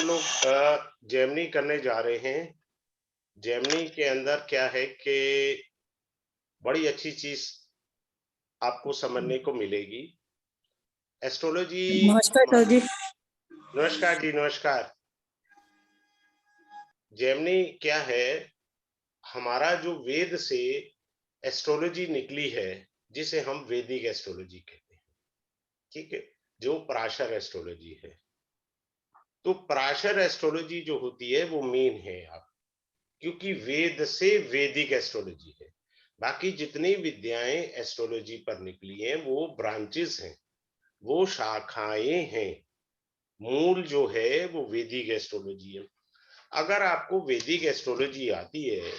लोग जेमिनी करने जा रहे हैं। जेमिनी के अंदर क्या है कि बड़ी अच्छी चीज आपको समझने को मिलेगी। एस्ट्रोलॉजी नमस्कार सर जी। नमस्कार जी, नमस्कार। जेमिनी क्या है? हमारा जो वेद से एस्ट्रोलॉजी निकली है, जिसे हम वैदिक एस्ट्रोलॉजी कहते हैं, ठीक है, जो पराशर एस्ट्रोलॉजी है। तो पराशर एस्ट्रोलॉजी जो होती है वो मेन है, आप क्योंकि वेद से वैदिक एस्ट्रोलॉजी है। बाकी जितनी विद्याएं एस्ट्रोलॉजी पर निकली हैं वो ब्रांचेस हैं, वो शाखाएं हैं। मूल जो है वो वैदिक एस्ट्रोलॉजी है। अगर आपको वैदिक एस्ट्रोलॉजी आती है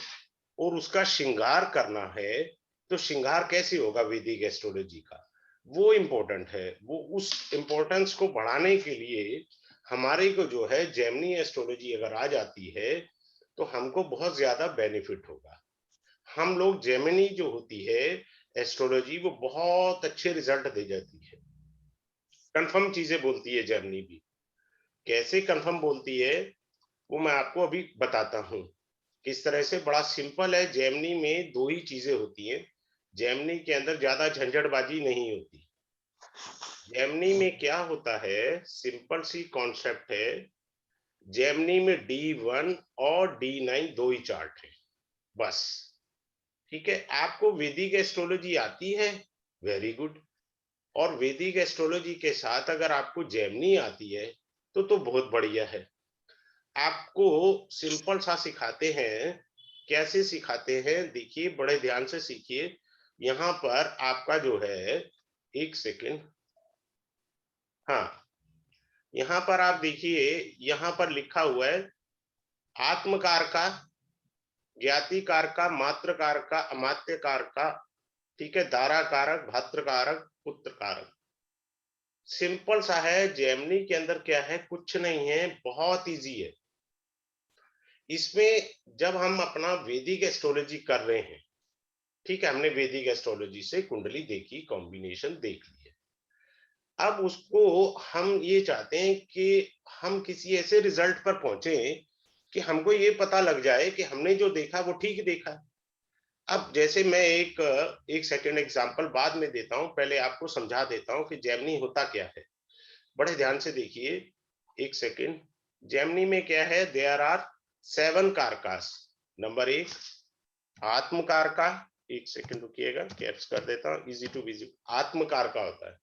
और उसका श्रृंगार करना है, तो श्रृंगार कैसे होगा वैदिक एस्ट्रोलॉजी का, वो इम्पोर्टेंट है। वो उस इम्पोर्टेंस को बढ़ाने के लिए हमारे को जो है जेमिनी एस्ट्रोलॉजी अगर आ जाती है तो हमको बहुत ज्यादा बेनिफिट होगा। हम लोग जेमिनी जो होती है एस्ट्रोलॉजी, वो बहुत अच्छे रिजल्ट दे जाती है, कंफर्म चीजें बोलती है जेमिनी भी। कैसे कंफर्म बोलती है वो मैं आपको अभी बताता हूँ किस तरह से। बड़ा सिंपल है। जेमिनी में दो ही चीजें होती हैं। जेमिनी के अंदर ज्यादा झंझटबाजी नहीं होती। जेमिनी में क्या होता है, सिंपल सी कॉन्सेप्ट है। जेमिनी में D1 और D9 दो ही चार्ट है बस। ठीक है, आपको वैदिक एस्ट्रोलॉजी आती है, वेरी गुड। और वैदिक एस्ट्रोलॉजी के साथ अगर आपको जेमिनी आती है तो बहुत बढ़िया है। आपको सिंपल सा सिखाते हैं। कैसे सिखाते हैं देखिए, बड़े ध्यान से सीखिए। यहाँ पर आपका जो है, एक सेकंड, हाँ, यहाँ पर आप देखिए, यहाँ पर लिखा हुआ है आत्मकार का, ज्ञातिकार का, मात्रकार का, अमात्यकार का, ठीक है, दारा कारक, भात्रकारक, पुत्र कारक। सिंपल सा है। जेमिनी के अंदर क्या है, कुछ नहीं है, बहुत इजी है। इसमें जब हम अपना वैदिक एस्ट्रोलॉजी कर रहे हैं, ठीक है, हमने वैदिक एस्ट्रोलॉजी से कुंडली देखी, कॉम्बिनेशन देख ली है। अब उसको हम ये चाहते हैं कि हम किसी ऐसे रिजल्ट पर पहुंचे कि हमको ये पता लग जाए कि हमने जो देखा वो ठीक देखा है। अब जैसे मैं एक सेकंड एग्जांपल बाद में देता हूं, पहले आपको समझा देता हूं कि जेमिनी होता क्या है। बड़े ध्यान से देखिए, एक सेकंड। जेमिनी में क्या है, देयर आर 7 कारकास। नंबर 1 आत्मकार का, एक सेकंड रुकिएगा, कैप्स कर देता हूं, इजी टू विजिट। आत्मकार का होता है।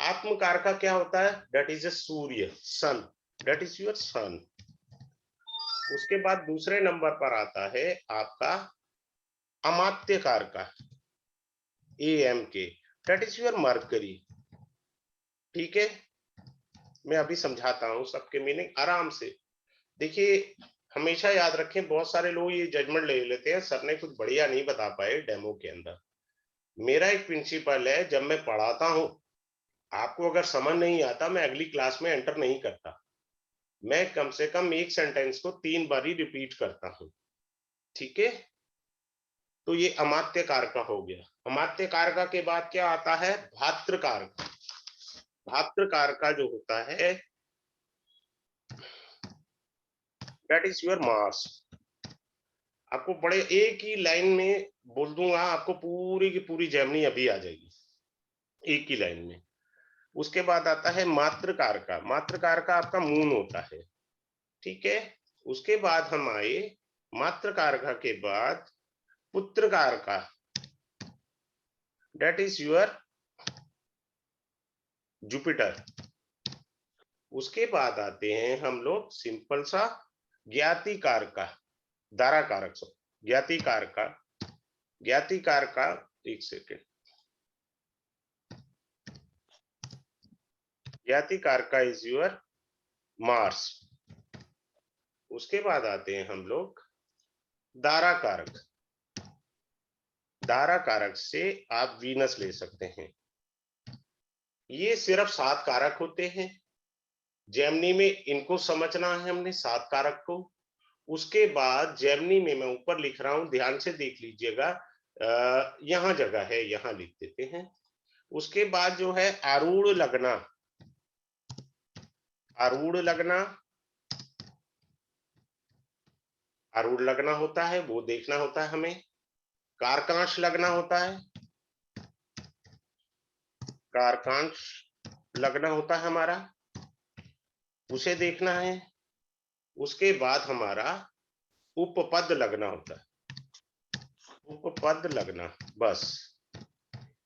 आत्मकार का क्या होता है, दैट इज अ सूर्य, sun, that is your sun. उसके बाद दूसरे नंबर पर आता है आपका अमात्यकार का, AM के, दैट इज योर मरकरी। ठीक है, मैं अभी समझाता हूं सबके मीनिंग आराम से। देखिए, हमेशा याद रखें, बहुत सारे लोग ये जजमेंट ले लेते हैं सर ने कुछ बढ़िया नहीं बता पाए डेमो के अंदर। मेरा एक प्रिंसिपल है, जब मैं पढ़ाता हूं, आपको अगर समझ नहीं आता, मैं अगली क्लास में एंटर नहीं करता। मैं कम से कम एक सेंटेंस को 3 बार ही रिपीट करता हूं। ठीक है, तो ये अमात्य कारका हो गया। अमात्य कारका के बाद क्या आता है, भात्र कारका। भात्र कारका जो होता है, दैट इज योर मार्स। आपको बड़े एक ही लाइन में बोल दूंगा, आपको पूरी की पूरी जेमिनी अभी आ जाएगी एक ही लाइन में। उसके बाद आता है मात्रकार का। मात्रकार का आपका मून होता है, ठीक है। उसके बाद हम आए मात्रकार का के बाद पुत्रकार का, दैट इज योर जुपिटर। उसके बाद आते हैं हम लोग सिंपल सा ज्ञातिकार का, दारा कारक, ज्ञातिकार का, ज्ञातिकार का, एक सेकेंड, ज्ञातिकार का इज योर मार्स। उसके बाद आते हैं हम लोग दारा कारक। दारा कारक से आप वीनस ले सकते हैं। ये सिर्फ 7 कारक होते हैं जेमिनी में, इनको समझना है हमने 7 कारक को। उसके बाद जेमिनी में मैं ऊपर लिख रहा हूं, ध्यान से देख लीजिएगा, यहां जगह है, यहां लिख देते हैं। उसके बाद जो है आरूढ़ लगना, आरूढ़ लगना, आरूढ़ लगना होता है, वो देखना होता है हमें। कारकांश लगना होता है, कारकांश लगना होता है हमारा, उसे देखना है। उसके बाद हमारा उपपद लगना होता है, उपपद लगना, बस।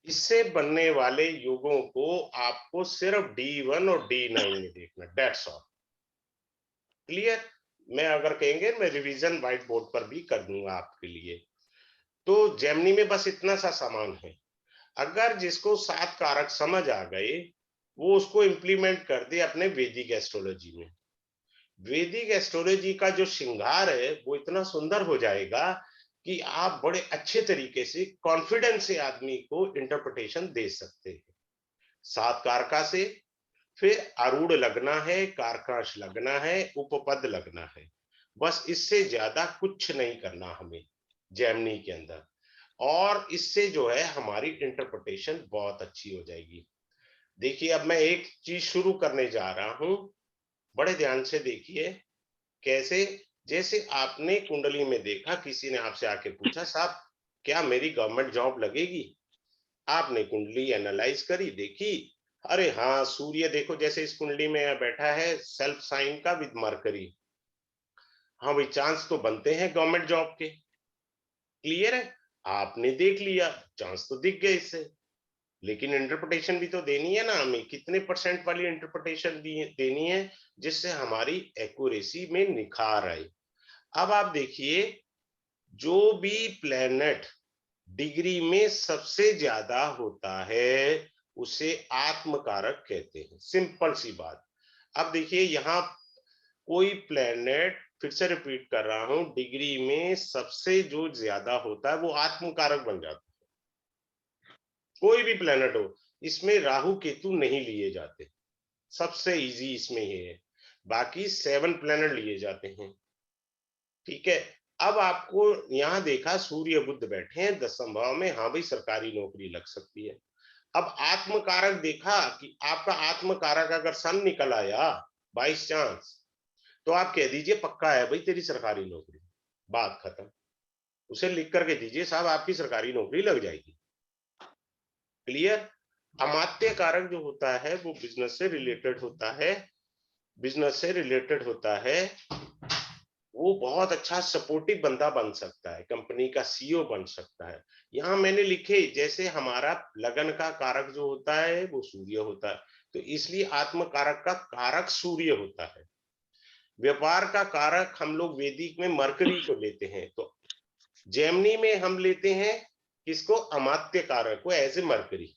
इससे बनने वाले युगों को आपको सिर्फ D1 और D9 में देखना, दैट्स ऑल। क्लियर? मैं अगर कहेंगे मैं रिवीजन व्हाइट बोर्ड पर भी कर दूंगा आपके लिए। तो जेमिनी में बस इतना सा सामान है। अगर जिसको 7 कारक समझ आ गए, वो उसको इम्प्लीमेंट कर दे अपने वैदिक एस्ट्रोलॉजी में। वैदिक एस्ट्रोलॉजी का जो श्रृंगार है वो इतना सुंदर हो जाएगा कि आप बड़े अच्छे तरीके से कॉन्फिडेंस से आदमी को इंटरप्रिटेशन दे सकते हैं। 7 कारका से फिर आरूढ़ लगना है, कारकांश लगना है, उपपद लगना है। बस इससे ज्यादा कुछ नहीं करना हमें जेमिनी के अंदर, और इससे जो है हमारी इंटरप्रिटेशन बहुत अच्छी हो जाएगी। देखिए अब मैं एक चीज शुरू करने जा रहा हूं, बड़े ध्यान से देखिए। कैसे? जैसे आपने कुंडली में देखा, किसी ने आपसे आके पूछा साहब क्या मेरी गवर्नमेंट जॉब लगेगी? आपने कुंडली एनालाइज करी, देखी, अरे हाँ सूर्य देखो जैसे इस कुंडली में बैठा है सेल्फ साइन का विद मरकरी, हाँ भाई चांस तो बनते हैं गवर्नमेंट जॉब के। क्लियर है? आपने देख लिया, चांस तो दिख गए इससे, लेकिन इंटरप्रिटेशन भी तो देनी है ना हमें, कितने परसेंट वाली इंटरप्रिटेशन देनी है जिससे हमारी एक्यूरेसी में निखार आए। अब आप देखिए, जो भी प्लेनेट डिग्री में सबसे ज्यादा होता है उसे आत्मकारक कहते हैं, सिंपल सी बात। अब देखिए यहाँ कोई प्लेनेट, फिर से रिपीट कर रहा हूं, डिग्री में सबसे जो ज्यादा होता है वो आत्मकारक बन जाता है। कोई भी प्लेनेट हो, इसमें राहु केतु नहीं लिए जाते, सबसे इजी इसमें ये है। बाकी 7 प्लेनेट लिए जाते हैं। ठीक है? अब आपको यहाँ देखा सूर्य बुध बैठे हैं 10वें भाव में, हाँ भाई सरकारी नौकरी लग सकती है। अब आत्मकारक देखा कि आपका आत्मकारक अगर सन निकल आया बाई चांस, तो आप कह दीजिए पक्का है भाई तेरी सरकारी नौकरी, बात खत्म। उसे लिख करके दीजिए साहब आपकी सरकारी नौकरी लग जाएगी। क्लियर? अमात्य कारक जो होता है वो बिजनेस से रिलेटेड होता है, बिजनेस से रिलेटेड होता है। वो बहुत अच्छा सपोर्टिव बंदा बन सकता है, कंपनी का सीईओ बन सकता है। यहाँ मैंने लिखे जैसे हमारा लगन का कारक जो होता है वो सूर्य होता है, तो इसलिए आत्म कारक का कारक सूर्य होता है। व्यापार का कारक हम लोग वैदिक में मरकरी को लेते हैं, तो जेमिनी में हम लेते हैं किसको? अमात्य कारक को, एज ए मरकरी।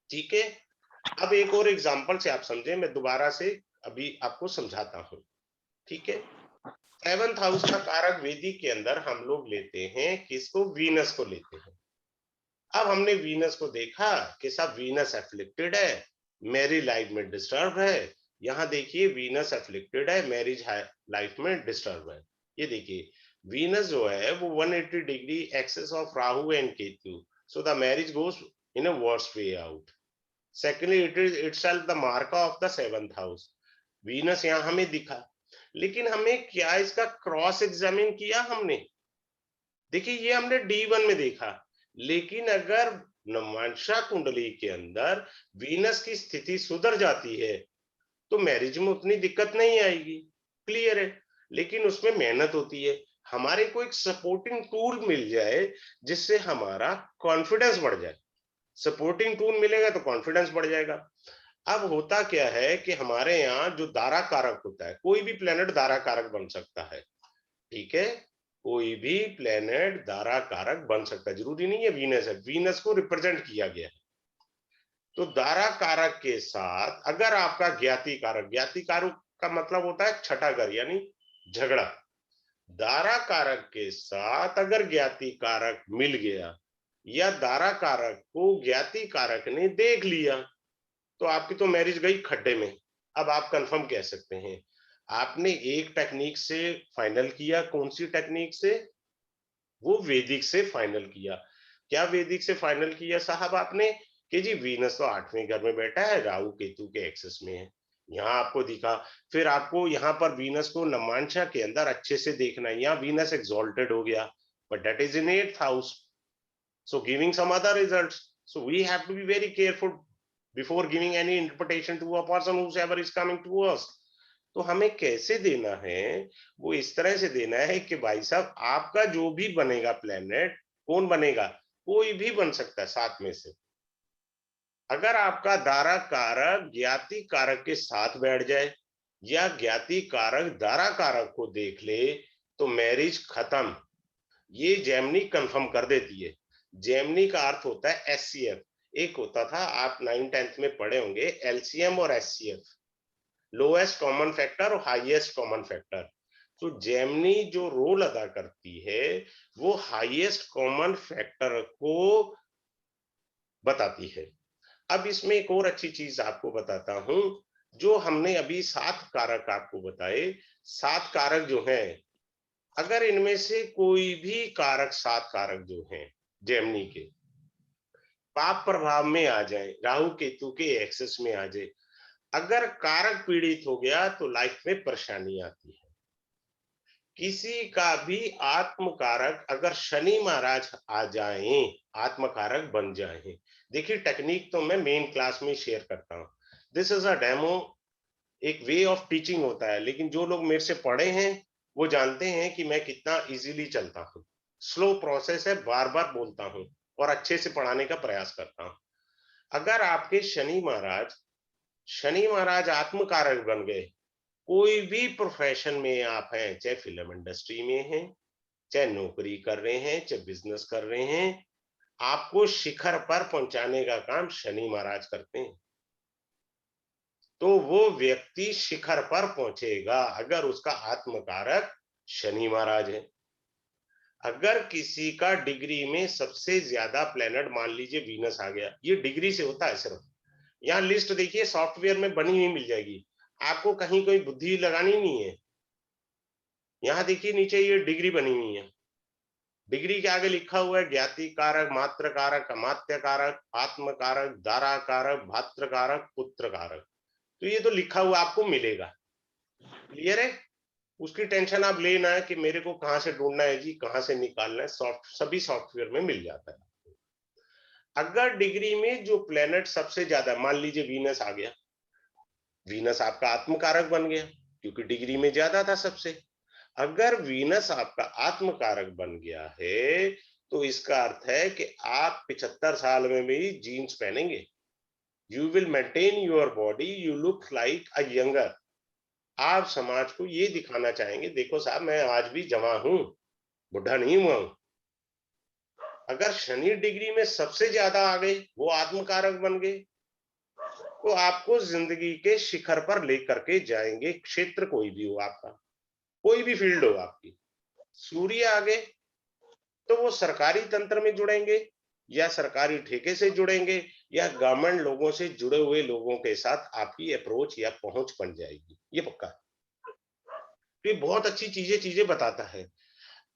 ठीक है? अब एक और एग्जांपल से आप समझे, मैं दोबारा से अभी आपको समझाता हूं। ठीक है? 7th हाउस का कारक वेदिक के अंदर हम लोग लेते हैं किसको? वीनस को लेते हैं। अब हमने वीनस को देखा कि सब वीनस एफ्लिक्टेड है, मैरिज लाइफ में डिस्टर्ब है। यहाँ देखिए वीनस एफ्लिक्टेड है, मैरिज लाइफ में डिस्टर्ब है। ये देखिए वीनस जो है वो 180 degree axis of Rahu and Ketu, so the marriage goes in a worst way out. Secondly it is itself the marker of the 7th house. Venus यहाँ हमें दिखा, लेकिन हमें क्या इसका क्रॉस एग्जामिन किया हमने? देखिए ये हमने D1 में देखा, लेकिन अगर नवांशा कुंडली के अंदर वीनस की स्थिति सुधर जाती है तो मैरिज में उतनी दिक्कत नहीं आएगी। क्लियर है? लेकिन उसमें मेहनत होती है, हमारे को एक सपोर्टिंग टूल मिल जाए जिससे हमारा कॉन्फिडेंस बढ़ जाए। सपोर्टिंग टूल मिलेगा तो कॉन्फिडेंस बढ़ जाएगा। अब होता क्या है कि हमारे यहाँ जो दारा कारक होता है, कोई भी प्लेनेट दारा कारक बन सकता है। ठीक है? कोई भी प्लेनेट दारा कारक बन सकता है, जरूरी नहीं है वीनस है, वीनस को रिप्रेजेंट किया गया है। तो दारा कारक के साथ अगर आपका ज्ञाति कारक का मतलब होता है छठा घर यानी झगड़ा, दारा कारक के साथ अगर ज्ञाति कारक मिल गया या दारा कारक को ज्ञाति कारक ने देख लिया तो आपकी तो मैरिज गई खड्डे में। अब आप कंफर्म कह सकते हैं आपने एक टेक्निक से फाइनल किया। कौन सी टेक्निक से? वो वैदिक से फाइनल किया। क्या वैदिक से फाइनल किया साहब आपने? कि जी वीनस तो 8वें घर में बैठा है, राहु केतु के एक्सेस में है, यहाँ आपको दिखा, फिर आपको यहाँ पर वीनस को नमांशा के अंदर अच्छे से देखना है, यहाँ वीनस एक्सॉल्टेड हो गया, but that is in 8th house, so giving some other results. So we have to be very careful before giving any interpretation to a person whoever is coming to us. तो हमें कैसे देना है, वो इस तरह से देना है कि भाई साहब आपका जो भी बनेगा प्लेनेट, कौन बनेगा, कोई भी बन सकता है साथ में से। अगर आपका दारा कारक ज्ञाति कारक के साथ बैठ जाए या ज्ञाति कारक दारा कारक को देख ले, तो मैरिज खत्म। ये जेमिनी कंफर्म कर देती है। जेमिनी का अर्थ होता है एससीएफ। एक होता था, आप 9th-10th में पढ़े होंगे, एलसीएम और एससीएफ, लोएस्ट कॉमन फैक्टर और हाईएस्ट कॉमन फैक्टर। तो जेमिनी जो रोल अदा करती है वो हाईएस्ट कॉमन फैक्टर को बताती है। अब इसमें एक और अच्छी चीज आपको बताता हूं, जो हमने अभी 7 कारक आपको बताए, 7 कारक जो हैं, अगर इनमें से कोई भी कारक, 7 कारक जो हैं जेमिनी के, पाप प्रभाव में आ जाए, राहु केतु के एक्सेस में आ जाए, अगर कारक पीड़ित हो गया तो लाइफ में परेशानी आती है। किसी का भी आत्म कारक अगर शनि महाराज आ जाएं, आत्म कारक बन जाएं, देखिए टेक्निक तो मैं मेन क्लास में शेयर करता हूं, दिस इज अ डेमो, एक वे ऑफ टीचिंग होता है, लेकिन जो लोग मेरे से पढ़े हैं वो जानते हैं कि मैं कितना इजीली चलता हूँ। स्लो प्रोसेस है, बार बार बोलता हूँ और अच्छे से पढ़ाने का प्रयास करता हूँ। अगर आपके शनि महाराज आत्मकारक बन गए, कोई भी प्रोफेशन में आप हैं, चाहे फिल्म इंडस्ट्री में हैं, चाहे नौकरी कर रहे हैं, चाहे बिजनेस कर रहे हैं, आपको शिखर पर पहुंचाने का काम शनि महाराज करते हैं। तो वो व्यक्ति शिखर पर पहुंचेगा अगर उसका आत्मकारक शनि महाराज है। अगर किसी का डिग्री में सबसे ज्यादा प्लेनेट मान लीजिए वीनस आ गया, ये डिग्री से होता है सिर्फ, यहाँ लिस्ट देखिए सॉफ्टवेयर में बनी हुई मिल जाएगी, आपको कहीं कोई बुद्धि लगानी नहीं है। यहाँ देखिए नीचे ये डिग्री बनी हुई है, डिग्री के आगे लिखा हुआ है ज्ञाति कारक, मात्र कारक, अमात्य कारक, आत्म कारक, दारा कारक, भात्र कारक, पुत्र कारक। तो ये तो लिखा हुआ आपको मिलेगा, क्लियर है। उसकी टेंशन आप लेना है कि मेरे को कहां से ढूंढना है जी, कहां से निकालना है, सभी सॉफ्टवेयर में मिल जाता है। अगर डिग्री में जो प्लेनेट सबसे ज्यादा, मान लीजिए वीनस आ गया, वीनस आपका आत्मकारक बन गया क्योंकि डिग्री में ज्यादा था सबसे। अगर वीनस आपका आत्मकारक बन गया है तो इसका अर्थ है कि आप 75 साल में भी जीन्स पहनेंगे, you will maintain your body, you look like a younger. आप समाज को ये दिखाना चाहेंगे, देखो साहब मैं आज भी जवान हूं, बुढ़ा नहीं हुआ हूं। अगर शनि डिग्री में सबसे ज्यादा आ गए, वो आत्मकारक बन गए, तो आपको जिंदगी के शिखर पर लेकर के जाएंगे, क्षेत्र कोई भी हो आपका, कोई भी फील्ड हो आपकी। सूर्य आ गए तो वो सरकारी तंत्र में जुड़ेंगे या सरकारी ठेके से जुड़ेंगे या गवर्नमेंट लोगों से जुड़े हुए लोगों के साथ आपकी अप्रोच या पहुंच बन जाएगी, ये पक्का। ये बहुत अच्छी चीजें बताता है।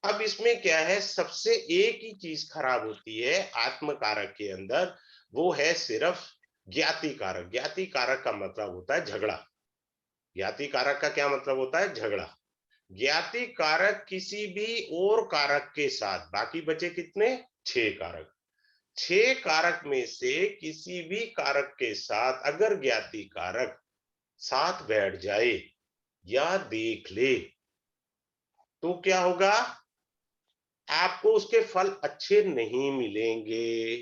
अब इसमें क्या है, सबसे एक ही चीज खराब होती है आत्म कारक के अंदर, वो है सिर्फ ज्ञाति कारक। ज्ञाति कारक का मतलब होता है झगड़ा। ज्ञाति कारक का क्या मतलब होता है, झगड़ा। ज्ञाति कारक किसी भी और कारक के साथ, बाकी बचे कितने, 6 कारक, 6 कारक में से किसी भी कारक के साथ अगर ज्ञाति कारक साथ बैठ जाए या देख ले तो क्या होगा, आपको उसके फल अच्छे नहीं मिलेंगे।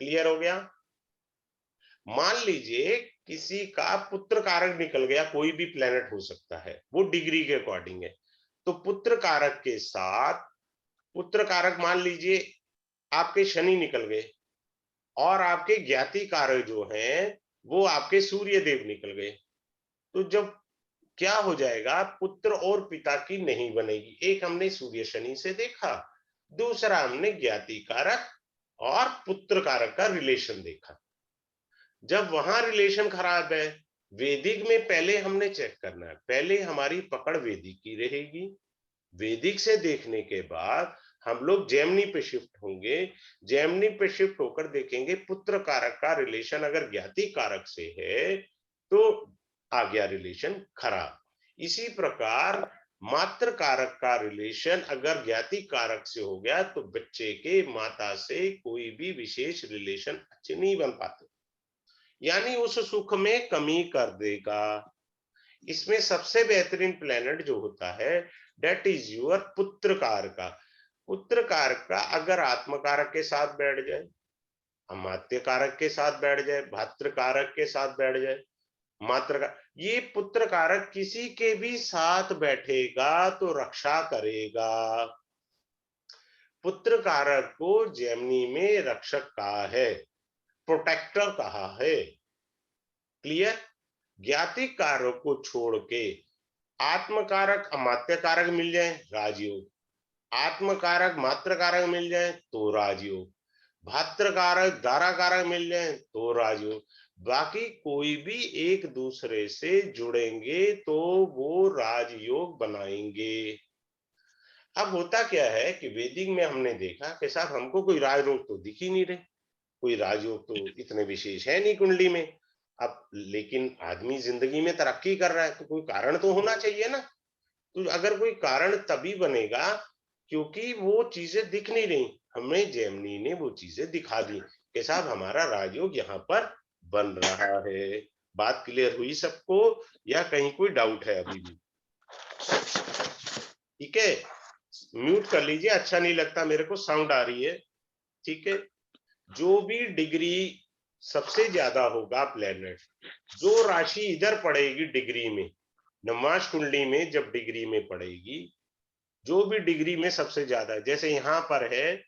क्लियर हो गया। मान लीजिए किसी का पुत्र कारक निकल गया, कोई भी प्लेनेट हो सकता है, वो डिग्री के अकॉर्डिंग है, तो पुत्र कारक के साथ, पुत्र कारक मान लीजिए आपके शनि निकल गए और आपके ज्ञाति कारक जो हैं वो आपके सूर्य देव निकल गए, तो जब क्या हो जाएगा, पुत्र और पिता की नहीं बनेगी। एक हमने सूर्य शनि से देखा, दूसरा हमने ज्ञाति कारक और पुत्र कारक का रिलेशन देखा। जब वहां रिलेशन खराब है, वैदिक में पहले हमने चेक करना है, पहले हमारी पकड़ वैदिक की रहेगी, वैदिक से देखने के बाद हम लोग जेमिनी पे शिफ्ट होंगे, जेमिनी पे शिफ्ट होकर देखेंगे पुत्र कारक का रिलेशन अगर ज्ञाति कारक से है तो आ गया रिलेशन खराब। इसी प्रकार मात्र कारक का रिलेशन अगर ज्ञाति कारक से हो गया तो बच्चे के माता से कोई भी विशेष रिलेशन अच्छे नहीं बन पाते, यानी उस सुख में कमी कर देगा। इसमें सबसे बेहतरीन प्लेनेट जो होता है डेट इज योर पुत्र कारक का। पुत्र कारक का अगर आत्म कारक के साथ बैठ जाए, अमात्य कारक के साथ बैठ जाए, भातृ कारक के साथ बैठ जाए, मात्र का, ये पुत्र कारक किसी के भी साथ बैठेगा तो रक्षा करेगा। पुत्र कारक को जेमिनी में रक्षक कहा है, प्रोटेक्टर कहा है। क्लियर? ज्ञाति कारक को छोड़ के आत्म कारक अमात्य कारक मिल जाए राजयोग, आत्म कारक मात्र कारक मिल जाए तो राजयोग, भात्र कारक दारा कारक मिल जाए तो राजयोग, बाकी कोई भी एक दूसरे से जुड़ेंगे तो वो राजयोग बनाएंगे। अब होता क्या है कि वैदिक में हमने देखा कि साहब हमको कोई राजयोग तो दिख ही नहीं रहे, कोई राजयोग तो इतने विशेष है नहीं कुंडली में। अब लेकिन आदमी जिंदगी में तरक्की कर रहा है तो कोई कारण तो होना चाहिए ना। तो अगर कोई कारण तभी बनेगा क्योंकि वो चीजें दिख नहीं रही, हमें जेमिनी ने वो चीजें दिखा दी कि साहब हमारा राजयोग यहाँ पर बन रहा है। बात क्लियर हुई सबको या कहीं कोई डाउट है अभी भी? ठीक है, म्यूट कर लीजिए, अच्छा नहीं लगता मेरे को, साउंड आ रही है। ठीक है, जो भी डिग्री सबसे ज्यादा होगा प्लेनेट, जो राशि इधर पड़ेगी डिग्री में, नवमाश कुंडली में जब डिग्री में पड़ेगी, जो भी डिग्री में सबसे ज्यादा, जैसे यहां पर है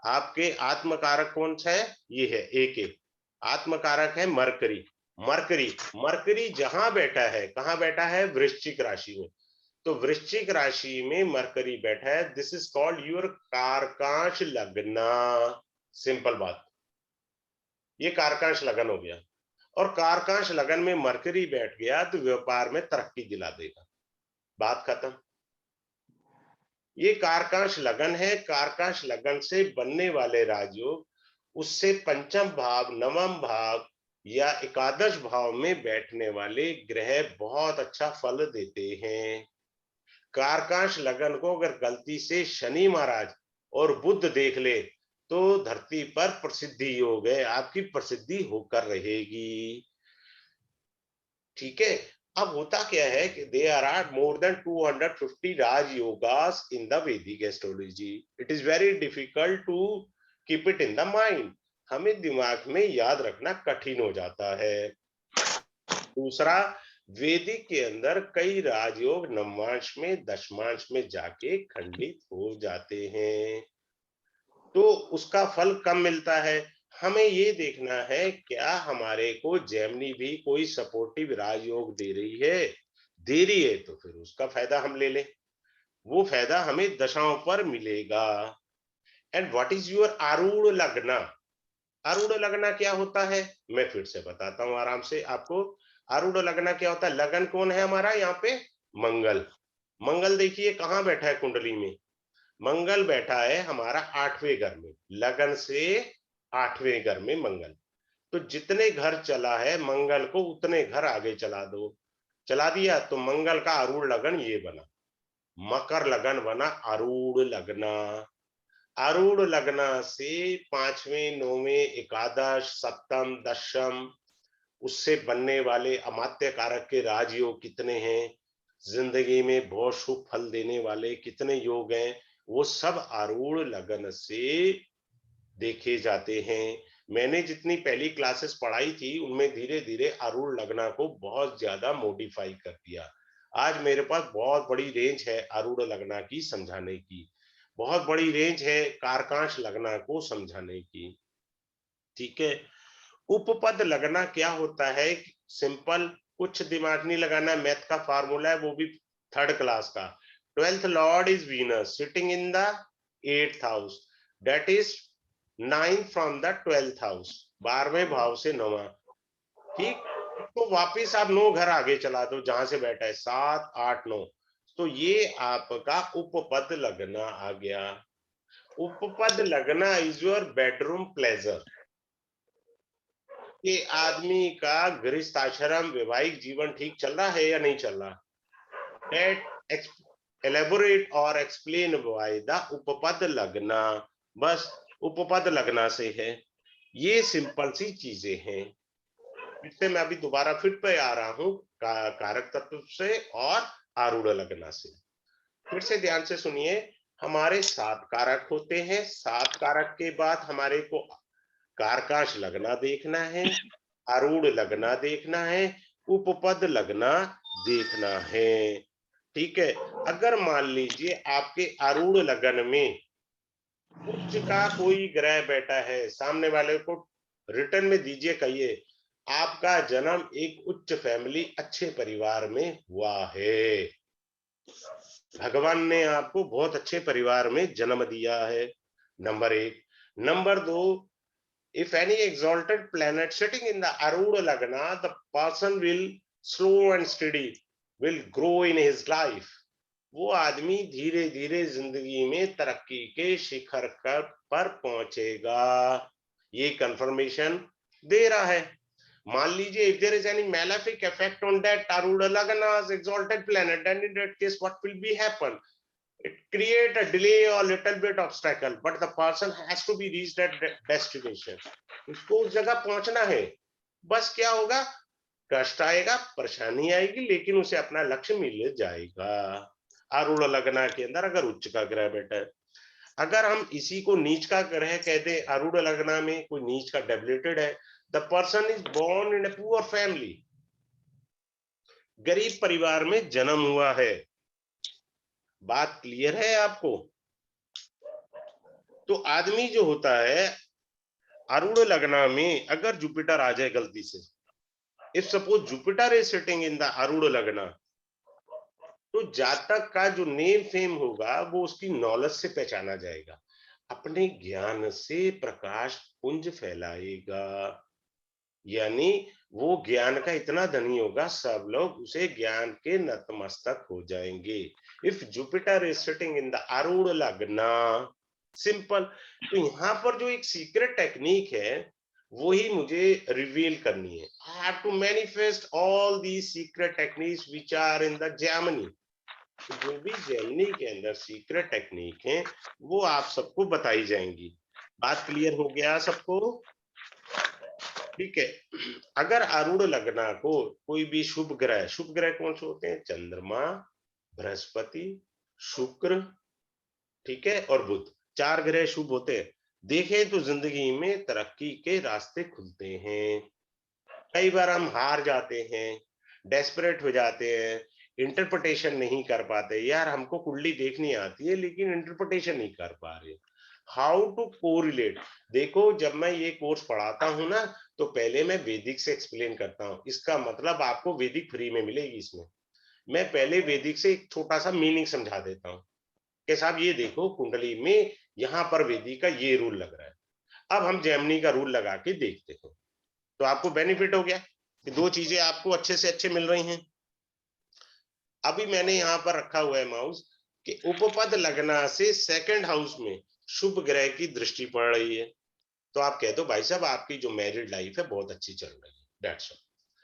आपके आत्मकारक कौन सा है, ये है एक आत्मकारक है मरकरी। मरकरी मरकरी जहां बैठा है, कहां बैठा है, वृश्चिक राशि में। तो वृश्चिक राशि में मरकरी बैठा है, दिस इज कॉल्ड योर कारकांश लग्ना। सिंपल बात, ये कारकांश लगन हो गया। और कारकांश लगन में मरकरी बैठ गया तो व्यापार में तरक्की दिला देगा, बात खत्म। ये कारकांश लगन है, कारकांश लगन से बनने वाले राजयोग, उससे पंचम भाव, नवम भाव या एकादश भाव में बैठने वाले ग्रह बहुत अच्छा फल देते हैं। कारकांश लगन को अगर गलती से शनि महाराज और बुध देख ले तो धरती पर प्रसिद्धि योग है, आपकी प्रसिद्धि होकर रहेगी। ठीक है, अब होता क्या है कि there are more than 250 raj yogas in the Vedic astrology. It is very difficult to keep it in the mind, हमें दिमाग में याद रखना कठिन हो जाता है। दूसरा, वैदिक के अंदर कई राजयोग नवमांश में दशमांश में जाके खंडित हो जाते हैं, तो उसका फल कम मिलता है। हमें ये देखना है क्या हमारे को जेमिनी भी कोई सपोर्टिव राजयोग दे रही है, दे रही है तो फिर उसका फायदा हम ले लें, वो फायदा हमें दशाओं पर मिलेगा। एंड व्हाट इज योर आरूढ़ लग्ना? आरूढ़ लग्ना क्या होता है, मैं फिर से बताता हूं आराम से आपको। आरूढ़ लग्ना क्या होता है? लगन कौन है हमारा यहाँ पे? मंगल। मंगल देखिए कहाँ बैठा है कुंडली में, मंगल बैठा है हमारा 8वें घर में, लगन से 8वें घर में मंगल। तो जितने घर चला है मंगल को उतने घर आगे चला दो, चला दिया तो मंगल का आरूढ़ लगन ये बना, मकर लगन बना आरूढ़ लगना। आरूढ़ लगना से 5वें 9वें एकादश सप्तम दशम, उससे बनने वाले अमात्य कारक के राजयोग कितने हैं, जिंदगी में बहुत शुभ फल देने वाले कितने योग हैं, वो सब आरूढ़ लगन से देखे जाते हैं। मैंने जितनी पहली क्लासेस पढ़ाई थी उनमें धीरे धीरे आरूढ़ लगना को बहुत ज्यादा मॉडिफाई कर दिया। आज मेरे पास बहुत बड़ी रेंज है आरूढ़ लगना की समझाने की, बहुत बड़ी रेंज है कारकांश लगना को समझाने की। ठीक है, उपपद लगना क्या होता है? सिंपल, कुछ दिमाग नहीं लगाना, मैथ का फार्मूला है वो भी थर्ड क्लास का। 12th lord is Venus sitting in the 8th house, that is 9 from the 12th house, 12वें भाव से 9वां। ठीक, तो वापिस आप 9 घर आगे चला दो जहां से बैठा है, 7 8 9, तो ये आपका उपपद लगना आ गया। उपपद लगना इज योर बेडरूम प्लेजर। कि आदमी का गृहस्थाश्रम वैवाहिक जीवन ठीक चल रहा है या नहीं चल रहा। That elaborate और explain by the उपपद लगना, बस उपपद लगना से है। ये सिंपल सी चीजें हैं। फिर से मैं अभी दोबारा फिर पे आ रहा हूँ कारक तत्व से और आरूढ़ लगना से। फिर से ध्यान से सुनिए, हमारे 7 कारक होते हैं। 7 कारक के बाद हमारे को कारकाश लगना देखना है, आरूढ़ लगना देखना है, उपपद लगना देखना है। ठीक है। अगर मान लीजिए आपके आरूढ़ लगन में उच्च का कोई ग्रह बैठा है, सामने वाले को रिटर्न में दीजिए, कहिए आपका जन्म एक उच्च फैमिली अच्छे परिवार में हुआ है, भगवान ने आपको बहुत अच्छे परिवार में जन्म दिया है। Number 1। Number 2, if any exalted planet sitting in the Arudha Lagna, the person will slow and steady, will grow in his life. वो आदमी धीरे धीरे जिंदगी में तरक्की के शिखर पर पहुंचेगा। ये कंफर्मेशन दे रहा है। मान लीजिए if there is any malefic effect on that Arudha Lagna's exalted planet, then in that case what will be happen? It create a delay or little bit obstacle, but the person has to be reached at destination. उसको उस जगह पहुंचना है। बस क्या होगा, कष्ट आएगा, परेशानी आएगी, लेकिन उसे अपना लक्ष्य मिल जाएगा। आरूढ़ लग्न के अंदर अगर उच्च का ग्रह बैठा है, अगर हम इसी को नीच का ग्रह कह दे, आरूढ़ लग्न में कोई नीच का डेबिलिटेड है, the person is born in a poor family, गरीब परिवार में जन्म हुआ है। बात क्लियर है आपको? तो आदमी जो होता है आरूढ़ लग्न में अगर जुपिटर आ जाए गलती से, if suppose Jupiter is sitting in the आरूढ़ लग्न, तो जातक का जो नेम फेम होगा वो उसकी नॉलेज से पहचाना जाएगा, अपने ज्ञान से प्रकाश पुंज फैलाएगा। यानी वो ज्ञान का इतना धनी होगा, सब लोग उसे ज्ञान के नतमस्तक हो जाएंगे। If Jupiter is sitting in the आरूढ़ लग्न, सिंपल। तो यहाँ पर जो एक सीक्रेट टेक्निक है वही मुझे रिवील करनी है। I have to manifest all the secret techniques which are in the Gemini. जो भी जेमिनी के अंदर सीक्रेट टेक्निक है वो आप सबको बताई जाएंगी। बात क्लियर हो गया सबको? ठीक है। अगर आरूढ़ लग्न को कोई भी शुभ ग्रह कौन से होते हैं? चंद्रमा, बृहस्पति, शुक्र, ठीक है, और बुध, 4 ग्रह शुभ होते हैं। देखें तो जिंदगी में तरक्की के रास्ते खुलते हैं। कई बार हम हार जाते हैं, डेस्परेट हो जाते हैं, इंटरप्रिटेशन नहीं कर पाते। यार हमको कुंडली देखनी आती है लेकिन इंटरप्रिटेशन नहीं कर पा रहे। How to correlate? देखो, जब मैं ये कोर्स पढ़ाता हूं ना, तो पहले मैं वैदिक से एक्सप्लेन करता हूं। इसका मतलब आपको वैदिक फ्री में मिलेगी। इसमें मैं पहले वैदिक से एक छोटा सा मीनिंग समझा देता हूँ कि साहब ये देखो, कुंडली में यहाँ पर वैदिक का ये रूल लग रहा है। अब हम जेमिनी का रूल लगा के देखते हैं, तो आपको बेनिफिट हो गया कि 2 चीजें आपको अच्छे से अच्छे मिल रही हैं। अभी मैंने यहाँ पर रखा हुआ है माउस कि उपपद लगना से सेकंड हाउस में शुभ ग्रह की दृष्टि पड़ रही है, तो आप कह दो भाई साहब आपकी जो मैरिड लाइफ है बहुत अच्छी चल रही है, दैट्स ऑल।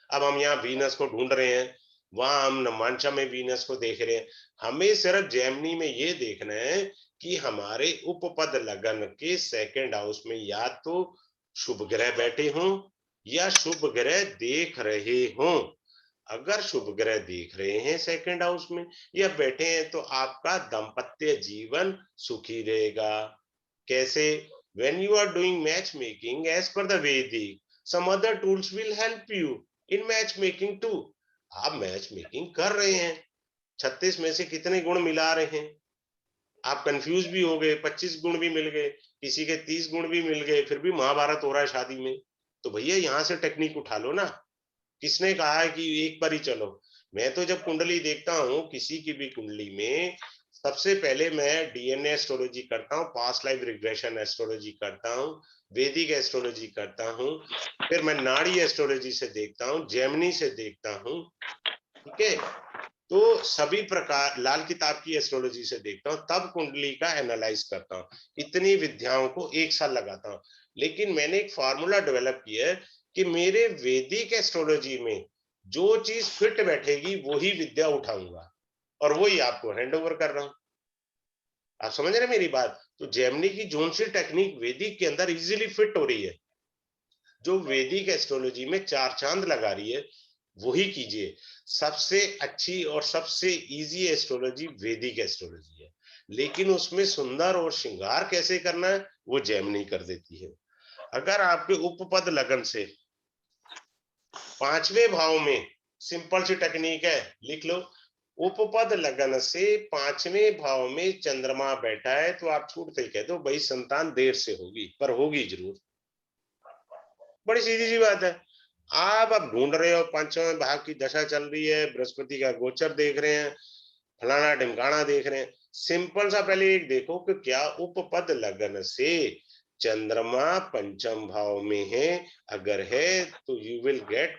अब हम यहाँ वीनस को ढूंढ रहे हैं, वहां हम नमांशा में वीनस को देख रहे हैं। हमें सिर्फ जेमिनी में ये देखना है कि हमारे उपपद लगन के सेकंड हाउस में या तो शुभ ग्रह बैठे हों या शुभ ग्रह देख रहे हों। अगर शुभ ग्रह देख रहे हैं सेकंड हाउस में या बैठे हैं तो आपका दाम्पत्य जीवन सुखी रहेगा। कैसे? when you are doing matchmaking as per the Vedic, some other tools will help you in matchmaking too. आप मैच मेकिंग कर रहे हैं, 36 में से कितने गुण मिला रहे हैं, आप कंफ्यूज भी हो गए, 25 गुण भी मिल गए, किसी के 30 गुण भी मिल गए, फिर भी महाभारत हो रहा है शादी में। तो भैया यहाँ से टेक्निक उठा लो ना। किसने कहा है कि एक पर ही चलो? मैं तो जब कुंडली देखता हूँ किसी की भी कुंडली में, सबसे पहले मैं डीएनए एस्ट्रोलॉजी करता हूँ, पास्ट लाइफ रिग्रेशन एस्ट्रोलॉजी करता हूँ, वैदिक एस्ट्रोलॉजी करता हूँ, फिर मैं नाड़ी एस्ट्रोलॉजी से देखता हूँ, जेमिनी से देखता हूँ, ठीक है। तो सभी प्रकार लाल किताब की एस्ट्रोलॉजी से देखता हूँ, तब कुंडली का एनालाइज करता हूँ। इतनी विद्याओं को एक साल लगाता हूँ। लेकिन मैंने एक फार्मूला डेवलप किया है कि मेरे वैदिक एस्ट्रोलॉजी में जो चीज फिट बैठेगी वही विद्या उठाऊंगा और वही आपको हैंड ओवर कर रहा हूं। आप समझ रहे मेरी बात? तो जेमिनी की जोन सी टेक्निक वैदिक के अंदर इजीली फिट हो रही है। जो वैदिक एस्ट्रोलॉजी में चार चांद लगा रही है वही कीजिए। सबसे अच्छी और सबसे इजी एस्ट्रोलॉजी वैदिक एस्ट्रोलॉजी है, लेकिन उसमें सुंदर और श्रृंगार कैसे करना है वो जेमिनी कर देती है। अगर आपके उपपद लगन से पांचवें भाव में, सिंपल सी टेक्निक है, लिख लो, उपपद लगन से पांचवें भाव में चंद्रमा बैठा है तो आप छूटते कह दो भाई संतान देर से होगी, पर होगी जरूर। बड़ी सीधी सी बात है। आप अब ढूंढ रहे हो, पांचवें भाव की दशा चल रही है, बृहस्पति का गोचर देख रहे हैं, फलाना ढिमकाना देख रहे हैं। सिंपल सा पहले एक देखो कि क्या उपपद लगन से चंद्रमा पंचम भाव में है। अगर है तो you will get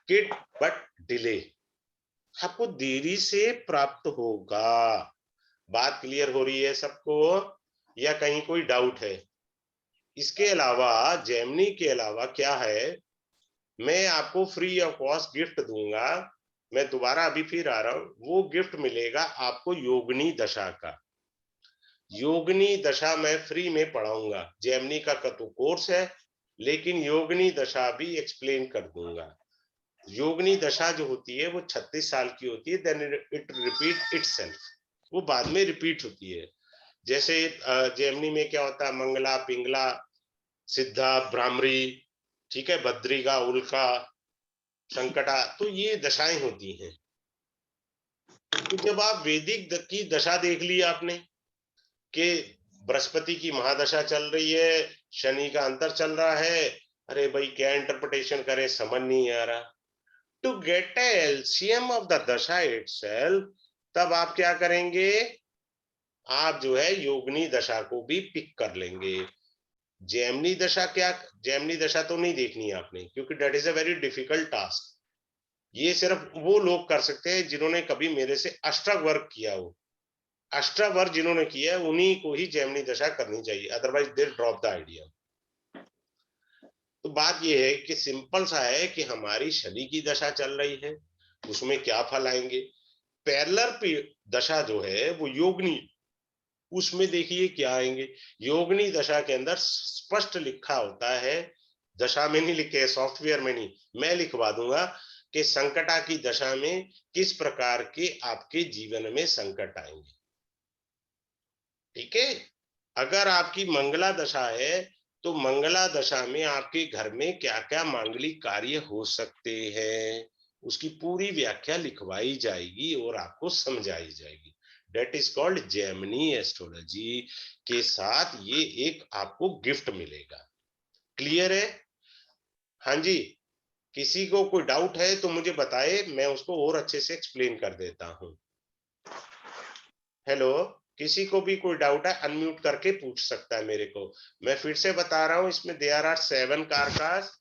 kid but delay, आपको देरी से प्राप्त होगा। बात क्लियर हो रही है सबको या कहीं कोई डाउट है? इसके अलावा जेमिनी के अलावा क्या है, मैं आपको फ्री ऑफ कॉस्ट गिफ्ट दूंगा। मैं दोबारा अभी फिर आ रहा हूं, वो गिफ्ट मिलेगा आपको योगिनी दशा का। योगिनी दशा मैं फ्री में पढ़ाऊंगा। जेमिनी का तो कोर्स है, लेकिन योगिनी दशा भी एक्सप्लेन कर दूंगा। योगिनी दशा जो होती है वो 36 साल की होती है, देन इट रिपीट इटसेल्फ, वो बाद में रिपीट होती है। जैसे जेमिनी में क्या होता है, मंगला, पिंगला, सिद्धा, भ्रामरी, ठीक है, भद्रिका, उल्का, संकटा, तो ये दशाएं होती हैं। तो जब आप वैदिक की दशा देख ली आपने कि बृहस्पति की महादशा चल रही है, शनि का अंतर चल रहा है, अरे भाई क्या इंटरप्रिटेशन करें समझ नहीं आ रहा। To get a LCM of the dasha itself, तब आप क्या करेंगे, आप जो है योगिनी दशा को भी पिक कर लेंगे। जेमिनी दशा क्या, जेमिनी दशा तो नहीं देखनी है आपने, क्योंकि that is a very difficult task. ये सिर्फ वो लोग कर सकते हैं जिन्होंने कभी मेरे से अष्टक वर्क किया हो। अष्टक वर्क जिन्होंने किया है उन्हीं को ही जेमिनी दशा करनी चाहिए, otherwise they drop the idea. तो बात ये है कि सिंपल सा है कि हमारी शनि की दशा चल रही है, उसमें क्या फल आएंगे। पैरेलल दशा जो है वो योगिनी, उसमें देखिए क्या आएंगे। योगिनी दशा के अंदर स्पष्ट लिखा होता है, दशा में नहीं लिखे, सॉफ्टवेयर में नहीं, मैं लिखवा दूंगा कि संकटा की दशा में किस प्रकार के आपके जीवन में संकट आएंगे। ठीक है। अगर आपकी मंगला दशा है तो मंगला दशा में आपके घर में क्या क्या मांगलिक कार्य हो सकते हैं, उसकी पूरी व्याख्या लिखवाई जाएगी और आपको समझाई जाएगी। That is called Gemini astrology. के साथ ये एक आपको गिफ्ट मिलेगा। क्लियर है? हाँ जी। किसी को कोई डाउट है तो मुझे बताए, मैं उसको और अच्छे से एक्सप्लेन कर देता हूँ। हेलो, किसी को भी कोई डाउट है अनम्यूट करके पूछ सकता है मेरे को। मैं फिर से बता रहा हूँ, इसमें देयर आर 7 कारकास,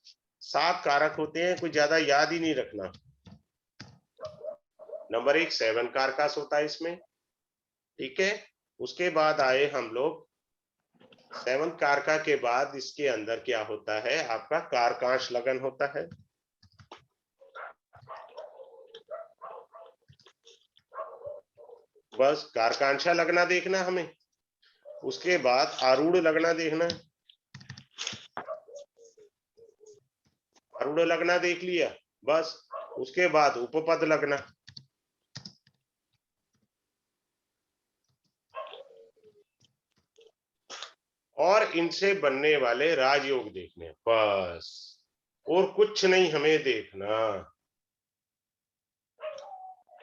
7 कारक होते हैं, कोई ज्यादा याद ही नहीं रखना। नंबर 1 7 कारकास होता है इसमें, ठीक है। उसके बाद आए हम लोग 7 कारका के बाद इसके अंदर क्या होता है, आपका कारकांश लगन होता है। बस कारकांशा लगना देखना हमें। उसके बाद आरूढ़ लगना देखना है, आरूढ़ लगना देख लिया। बस उसके बाद उपपद लगना, और इनसे बनने वाले राजयोग देखने, बस और कुछ नहीं हमें देखना।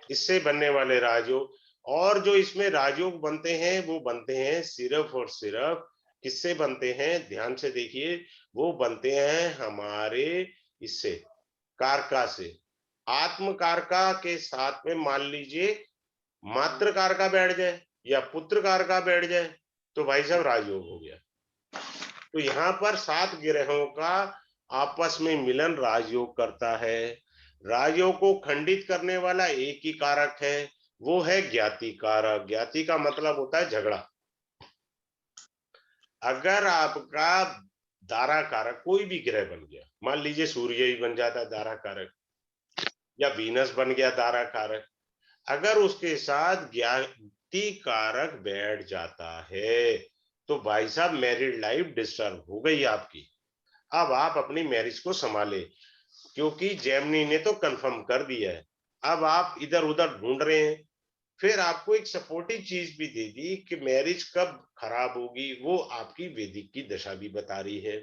इससे बनने वाले राजयोग, और जो इसमें राजयोग बनते हैं वो बनते हैं सिर्फ और सिर्फ किससे बनते हैं, ध्यान से देखिए, वो बनते हैं हमारे इससे, कारका से। आत्म कारका के साथ में मान लीजिए मातृ कारका बैठ जाए या पुत्र कारका बैठ जाए तो भाई साहब राजयोग हो गया। तो यहाँ पर 7 ग्रहों का आपस में मिलन राजयोग करता है। राजयोग को खंडित करने वाला एक ही कारक है, वो है ज्ञाति कारक। ज्ञाति का मतलब होता है झगड़ा। अगर आपका दारा कारक कोई भी ग्रह बन गया, मान लीजिए सूर्य ही बन जाता दारा कारक, या वीनस बन गया दारा कारक, अगर उसके साथ ज्ञाति कारक बैठ जाता है तो भाई साहब मैरिड लाइफ डिस्टर्ब हो गई आपकी। अब आप अपनी मैरिज को संभाले, क्योंकि जेमिनी ने तो कंफर्म कर दिया है। अब आप इधर उधर ढूंढ रहे हैं, फिर आपको एक सपोर्टिव चीज भी दे दी कि मैरिज कब खराब होगी, वो आपकी वैदिक की दशा भी बता रही है।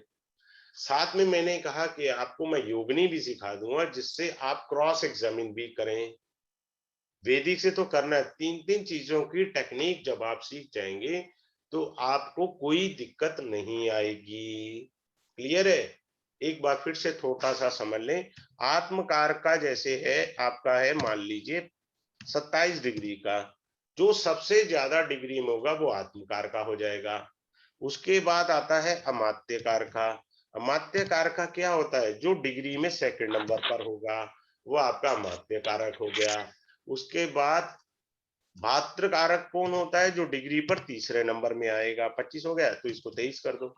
साथ में मैंने कहा कि आपको मैं योगिनी भी सिखा दूंगा, जिससे आप क्रॉस एग्जामिन भी करें। वैदिक से तो करना है, तीन तीन चीजों की टेक्निक जब आप सीख जाएंगे तो आपको कोई दिक्कत नहीं आएगी। क्लियर है? एक बार फिर से थोड़ा सा समझ लें। आत्मकार का जैसे है आपका है, मान लीजिए 27 डिग्री का, जो सबसे ज्यादा डिग्री में होगा वो आत्मकार का हो जाएगा। उसके बाद आता है अमात्यकार का। अमात्यकार का क्या होता है? जो डिग्री में सेकंड नंबर पर होगा वो आपका अमात्य कारक हो गया। उसके बाद भात्र कारक कौन होता है? जो डिग्री पर तीसरे नंबर में आएगा। 25 हो गया तो इसको 23 कर दो।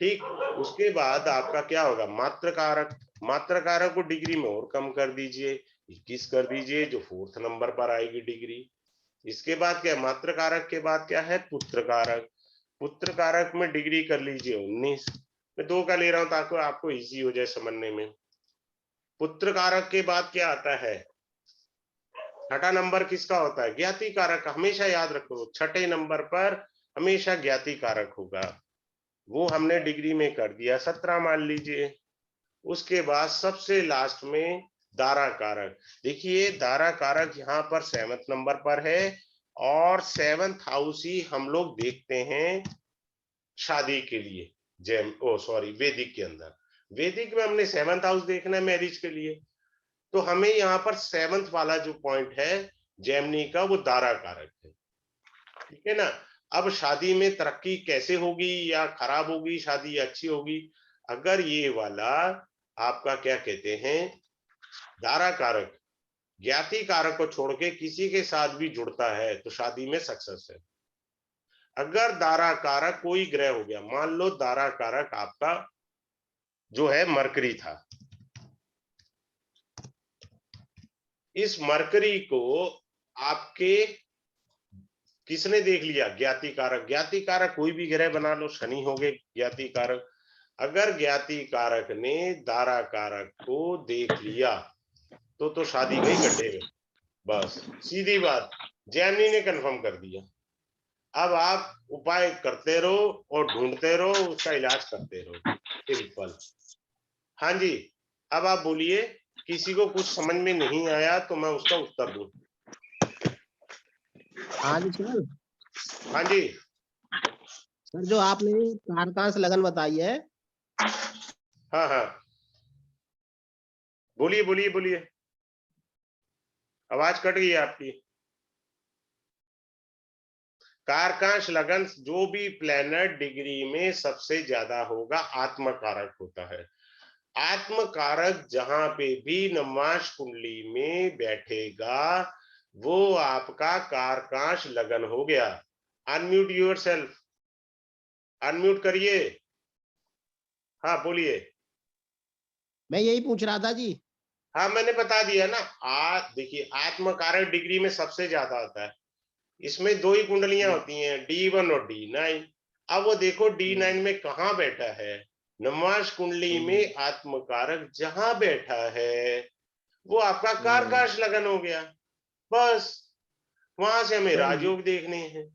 ठीक। उसके बाद आपका क्या होगा? मात्र कारक। मात्र कारक को डिग्री में और कम कर दीजिए, 21 कर दीजिए, जो फोर्थ नंबर पर आएगी डिग्री। इसके बाद क्या? मात्र कारक के बाद क्या है? पुत्र कारक। पुत्र कारक में डिग्री कर लीजिए 19। मैं 2 का ले रहा हूं ताकि आपको इजी हो जाए समझने में। पुत्र कारक के बाद क्या आता है? छठा नंबर किसका होता है? ज्ञाति कारक। हमेशा याद रखो, छठे नंबर पर हमेशा ज्ञाति कारक होगा। वो हमने डिग्री में कर दिया 17 मान लीजिए। उसके बाद सबसे लास्ट में दारा कारक। देखिए दारा कारक यहाँ पर 7वें नंबर पर है, और 7th हाउस ही हम लोग देखते हैं शादी के लिए। वैदिक के अंदर, वैदिक में हमने 7th हाउस देखना है मैरिज के लिए। तो हमें यहाँ पर 7th वाला जो पॉइंट है जेमिनी का, वो दारा कारक है। ठीक है ना? अब शादी में तरक्की कैसे होगी, या खराब होगी शादी, या अच्छी होगी? अगर ये वाला आपका क्या कहते हैं दारा कारक ज्ञाति कारक को छोड़ के किसी के साथ भी जुड़ता है तो शादी में सक्सेस है। अगर दारा कारक कोई ग्रह हो गया, मान लो दारा कारक आपका जो है मरकरी था, इस मरकरी को आपके किसने देख लिया? ज्ञाति कारक। ज्ञाति कारक कोई भी ग्रह बना लो, शनि हो गए ज्ञाति कारक। अगर ज्ञाति कारक ने दारा कारक को देख लिया तो शादी गई गड्ढे में। बस सीधी बात, जैमिनी ने कंफर्म कर दिया। अब आप उपाय करते रहो और ढूंढते रहो, उसका इलाज करते रहो। सिंपल। हाँ जी, अब आप बोलिए, किसी को कुछ समझ में नहीं आया तो मैं उसका उत्तर दूं। हाँ जी सर। हाँ जी सर जो आपने कारकांश लगन बताई है, हाँ हाँ, बोलिए बोलिए बोलिए, आवाज कट गई आपकी। कारकांश लगन, जो भी प्लेनेट डिग्री में सबसे ज्यादा होगा आत्म कारक होता है। आत्म कारक जहां पे भी नवमाश कुंडली में बैठेगा वो आपका कारकांश लगन हो गया। अनम्यूट योर सेल्फ, अनम्यूट करिए। हाँ बोलिए। मैं यही पूछ रहा था जी। हाँ मैंने बता दिया ना। देखिए आत्म कारक डिग्री में सबसे ज्यादा आता है। इसमें 2 ही कुंडलियां होती हैं, D1 और D9। अब वो देखो D9 में कहाँ बैठा है? नवमाश कुंडली में आत्मकारक जहां बैठा है वो आपका कारकाश लगन हो गया। बस वहां से हमें राजयोग देखने हैं।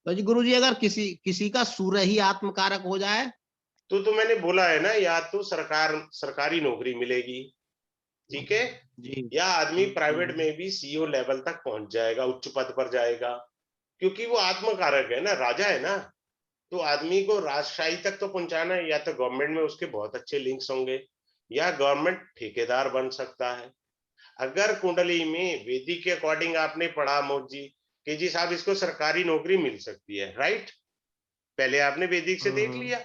तो जी गुरुजी, अगर किसी किसी का सूर्य ही आत्मकारक हो जाए तो मैंने बोला है ना, या तो सरकारी नौकरी मिलेगी, ठीक है, जी। या आदमी प्राइवेट में भी CEO लेवल तक पहुंच जाएगा, उच्च पद पर जाएगा, क्योंकि वो आत्मकारक है ना, राजा है ना। तो आदमी को राजशाही तक तो पहुंचाना है, या तो गवर्नमेंट में उसके बहुत अच्छे लिंक्स होंगे, या गवर्नमेंट ठेकेदार बन सकता है। अगर कुंडली में वेदिक के अकॉर्डिंग आपने पढ़ा मोद जी कि जी साहब इसको सरकारी नौकरी मिल सकती है, राइट? पहले आपने वैदिक से देख लिया।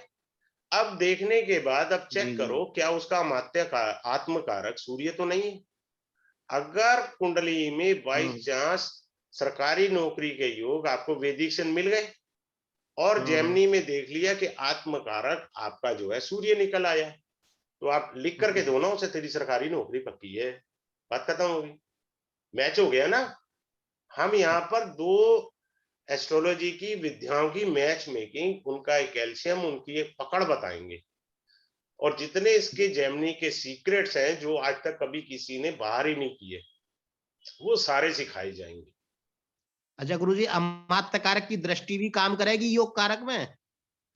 अब देखने के बाद अब चेक जी जी। करो क्या उसका अमात्य का आत्मकारक सूर्य तो नहीं है। अगर कुंडली में बाई चांस सरकारी नौकरी के योग आपको वैदिक से मिल गए और हम्म, जेमिनी में देख लिया कि आत्मकारक आपका जो है सूर्य निकल आया, तो आप लिख करके हम्म, दो ना उसे, तेरी सरकारी नौकरी पक्की है, बात खत्म होगी, मैच हो गया ना। हम यहाँ पर दो एस्ट्रोलॉजी की विद्याओं की मैच मेकिंग, उनका एक कैल्शियम, उनकी एक पकड़ बताएंगे, और जितने इसके जेमिनी के सीक्रेट्स हैं जो आज तक कभी किसी ने बाहर ही नहीं किए, वो सारे सिखाए जाएंगे। अच्छा गुरुजी, अमात्य कारक की दृष्टि भी काम करेगी योग कारक में?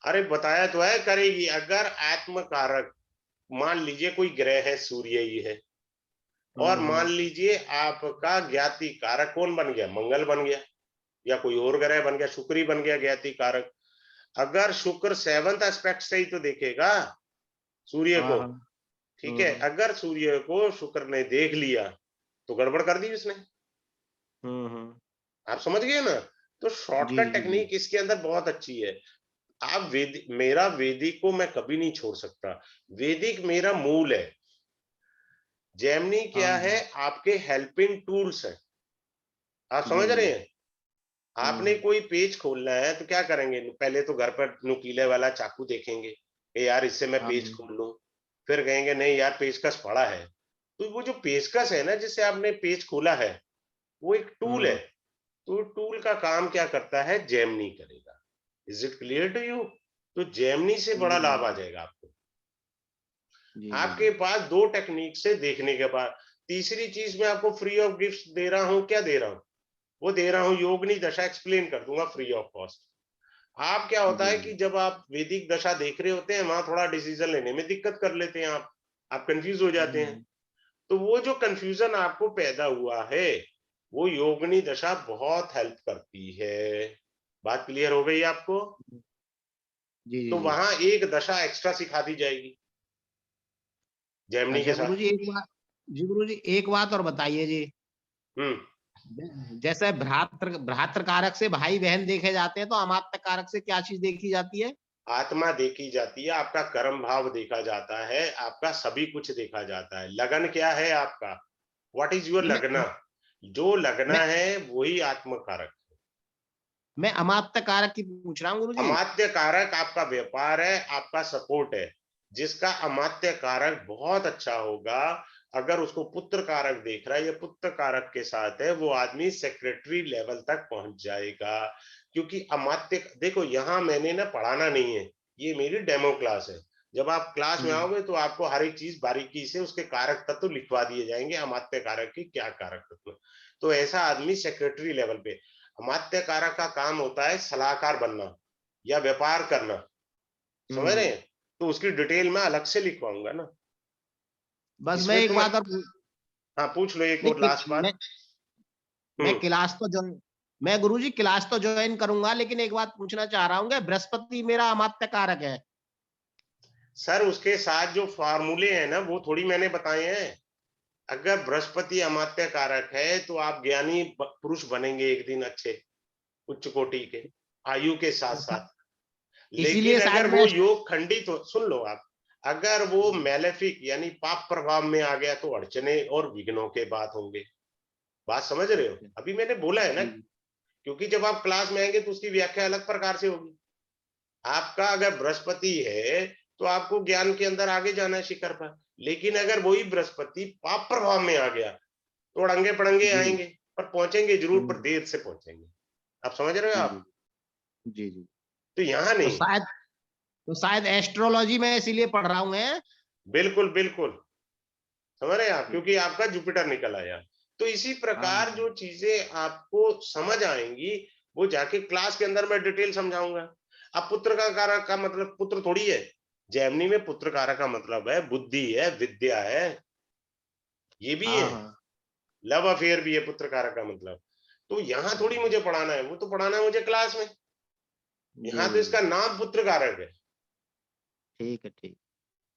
अरे बताया तो है करेगी। अगर आत्म कारक, मान लीजिए कोई ग्रह है, सूर्य ही है, और मान हम्म, लीजिए आपका ज्ञाति कारक कौन बन गया, मंगल बन गया, या कोई और ग्रह बन गया, शुक्र ही बन गया ज्ञाति कारक। अगर शुक्र सेवंथ एस्पेक्ट से ही तो देखेगा सूर्य हाँ को, हाँ, ठीक है, अगर सूर्य को शुक्र ने देख लिया तो गड़बड़ कर दी उसने। हम्म, आप समझ गए ना। तो जी शॉर्टकट जी जी, टेक्निक इसके अंदर बहुत अच्छी है। आप मेरा वैदिक को मैं कभी नहीं छोड़ सकता, वैदिक मेरा मूल है। जेमिनी हाँ, क्या है, आपके हेल्पिंग टूल्स है। आप जी समझ रहे जी, हैं। आपने कोई पेज खोलना है तो क्या करेंगे, पहले तो घर पर नुकीले वाला चाकू देखेंगे कि यार इससे मैं हाँ, पेज खोल लूं, फिर कहेंगे नहीं यार पेचकस पड़ा है। तो वो जो पेचकस है ना, जिससे आपने पेज खोला है, वो एक टूल है। हम्म, तो टूल का काम क्या करता है, जेमिनी करेगा। Is it clear to you. तो जेमिनी से बड़ा जी लाभ आ जाएगा आपको। जी जी आपके जी, पास दो टेक्निक से देखने के बाद, तीसरी चीज मैं आपको फ्री ऑफ गिफ्ट दे रहा हूं। क्या दे रहा हूं, वो दे रहा हूं योगनी दशा, एक्सप्लेन कर दूंगा फ्री ऑफ कॉस्ट। आप क्या होता जी है जी, कि जब आप वैदिक दशा देख रहे होते हैं, वहां थोड़ा डिसीजन लेने में दिक्कत कर लेते हैं आप कंफ्यूज हो जाते हैं। जी, तो वो जो कंफ्यूजन आपको पैदा हुआ है, वो योगनी दशा बहुत हेल्प करती है। बात क्लियर हो गई आपको। जी जी तो जी। वहां एक दशा एक्स्ट्रा सिखा दी जाएगी जेमिनी के अच्छा साथ। गुरुजी, एक बात, जी गुरुजी एक बात और बताइए जी। हम्म। जैसे भ्रातृ भ्रातृ कारक से भाई बहन देखे जाते हैं, तो अमात्य कारक से क्या चीज देखी जाती है? आत्मा देखी जाती है, आपका कर्म भाव देखा जाता है, आपका सभी कुछ देखा जाता है। लगन क्या है आपका, व्हाट इज योर नहीं, लगना, जो लगना मैं है वही आत्म कारक। मैं अमात्य कारक की पूछ रहा हूँ गुरुजी। अमात्य कारक आपका व्यापार है, आपका सपोर्ट है। जिसका अमात्य कारक बहुत अच्छा होगा, अगर उसको पुत्र कारक देख रहा है या पुत्र कारक के साथ है, वो आदमी सेक्रेटरी लेवल तक पहुंच जाएगा। क्योंकि अमात्य, देखो यहाँ मैंने ना पढ़ाना नहीं है, ये मेरी डेमो क्लास है। जब आप क्लास में हम्म, आओगे तो आपको हर एक चीज बारीकी से उसके कारक तत्व लिखवा दिए जाएंगे, अमात्य कारक की क्या कारक तत्व। तो ऐसा आदमी सेक्रेटरी लेवल पे, अमात्य कारक का काम होता है सलाहकार बनना या व्यापार करना। समझ रहे हम्म। हैं। तो उसकी डिटेल मैं अलग से लिखवाऊंगा ना। बस मैं इसमें तो एक मैं, बात और हाँ पूछ लो एक नहीं और लास्ट मैं बात। मैं हम्म। क्लास तो ज्वाइन मैं गुरुजी क्लास तो ज्वाइन करूंगा, लेकिन एक बात पूछना चाह रहा हूँ कि बृहस्पति मेरा अमात्य कारक है। सर उसके साथ जो फार्मूले हैं ना, वो थोड़ी मैंने बताए हैं। अगर बृहस्पति अमात्य कारक है तो आप ज्ञानी पुरुष बनेंगे एक दिन, अच्छे उच्च कोटि के, आयु के साथ तो साथ। इसीलिए लेकिन शायद अगर मैं वो योग खंडित हो, सुन लो आप, अगर वो मैलेफिक यानी पाप प्रभाव में आ गया तो अड़चने और विघ्नों के बात होंगे। बात समझ रहे हो, अच्छा, अभी मैंने बोला है ना। जी क्योंकि जब आप क्लास में आएंगे तो उसकी व्याख्या अलग प्रकार से होगी। आपका अगर बृहस्पति है तो आपको ज्ञान के अंदर आगे जाना है शिखर पर। लेकिन अगर वही बृहस्पति पाप प्रभाव में आ गया तो अड़ंगे पड़ंगे जी, आएंगे, पर पहुंचेंगे जरूर, पर हम्म, देर से पहुंचेंगे। आप समझ रहे हो जी जी आप। जी जी। तो यहां तो नहीं। शायद तो शायद एस्ट्रोलॉजी में इसीलिए पढ़ रहा हूँ मैं। बिल्कुल बिल्कुल, समझ रहे हैं आप, ठीक क्योंकि है। आपका जुपिटर निकल आया। तो इसी हाँ प्रकार जो चीजें आपको समझ आएंगी, वो जाके क्लास के अंदर मैं डिटेल समझाऊंगा। अब पुत्र का कारक का मतलब पुत्र थोड़ी है। जेमिनी में पुत्र कारक का मतलब है बुद्धि है, विद्या है, ये भी है। हाँ हाँ, लव अफेयर भी है पुत्र कारक का मतलब। तो यहाँ थोड़ी हम्म, मुझे पढ़ाना है, वो तो पढ़ाना है मुझे क्लास में। जी यहाँ तो जी इसका जी, नाम पुत्र कारक है। ठीक है, ठीक।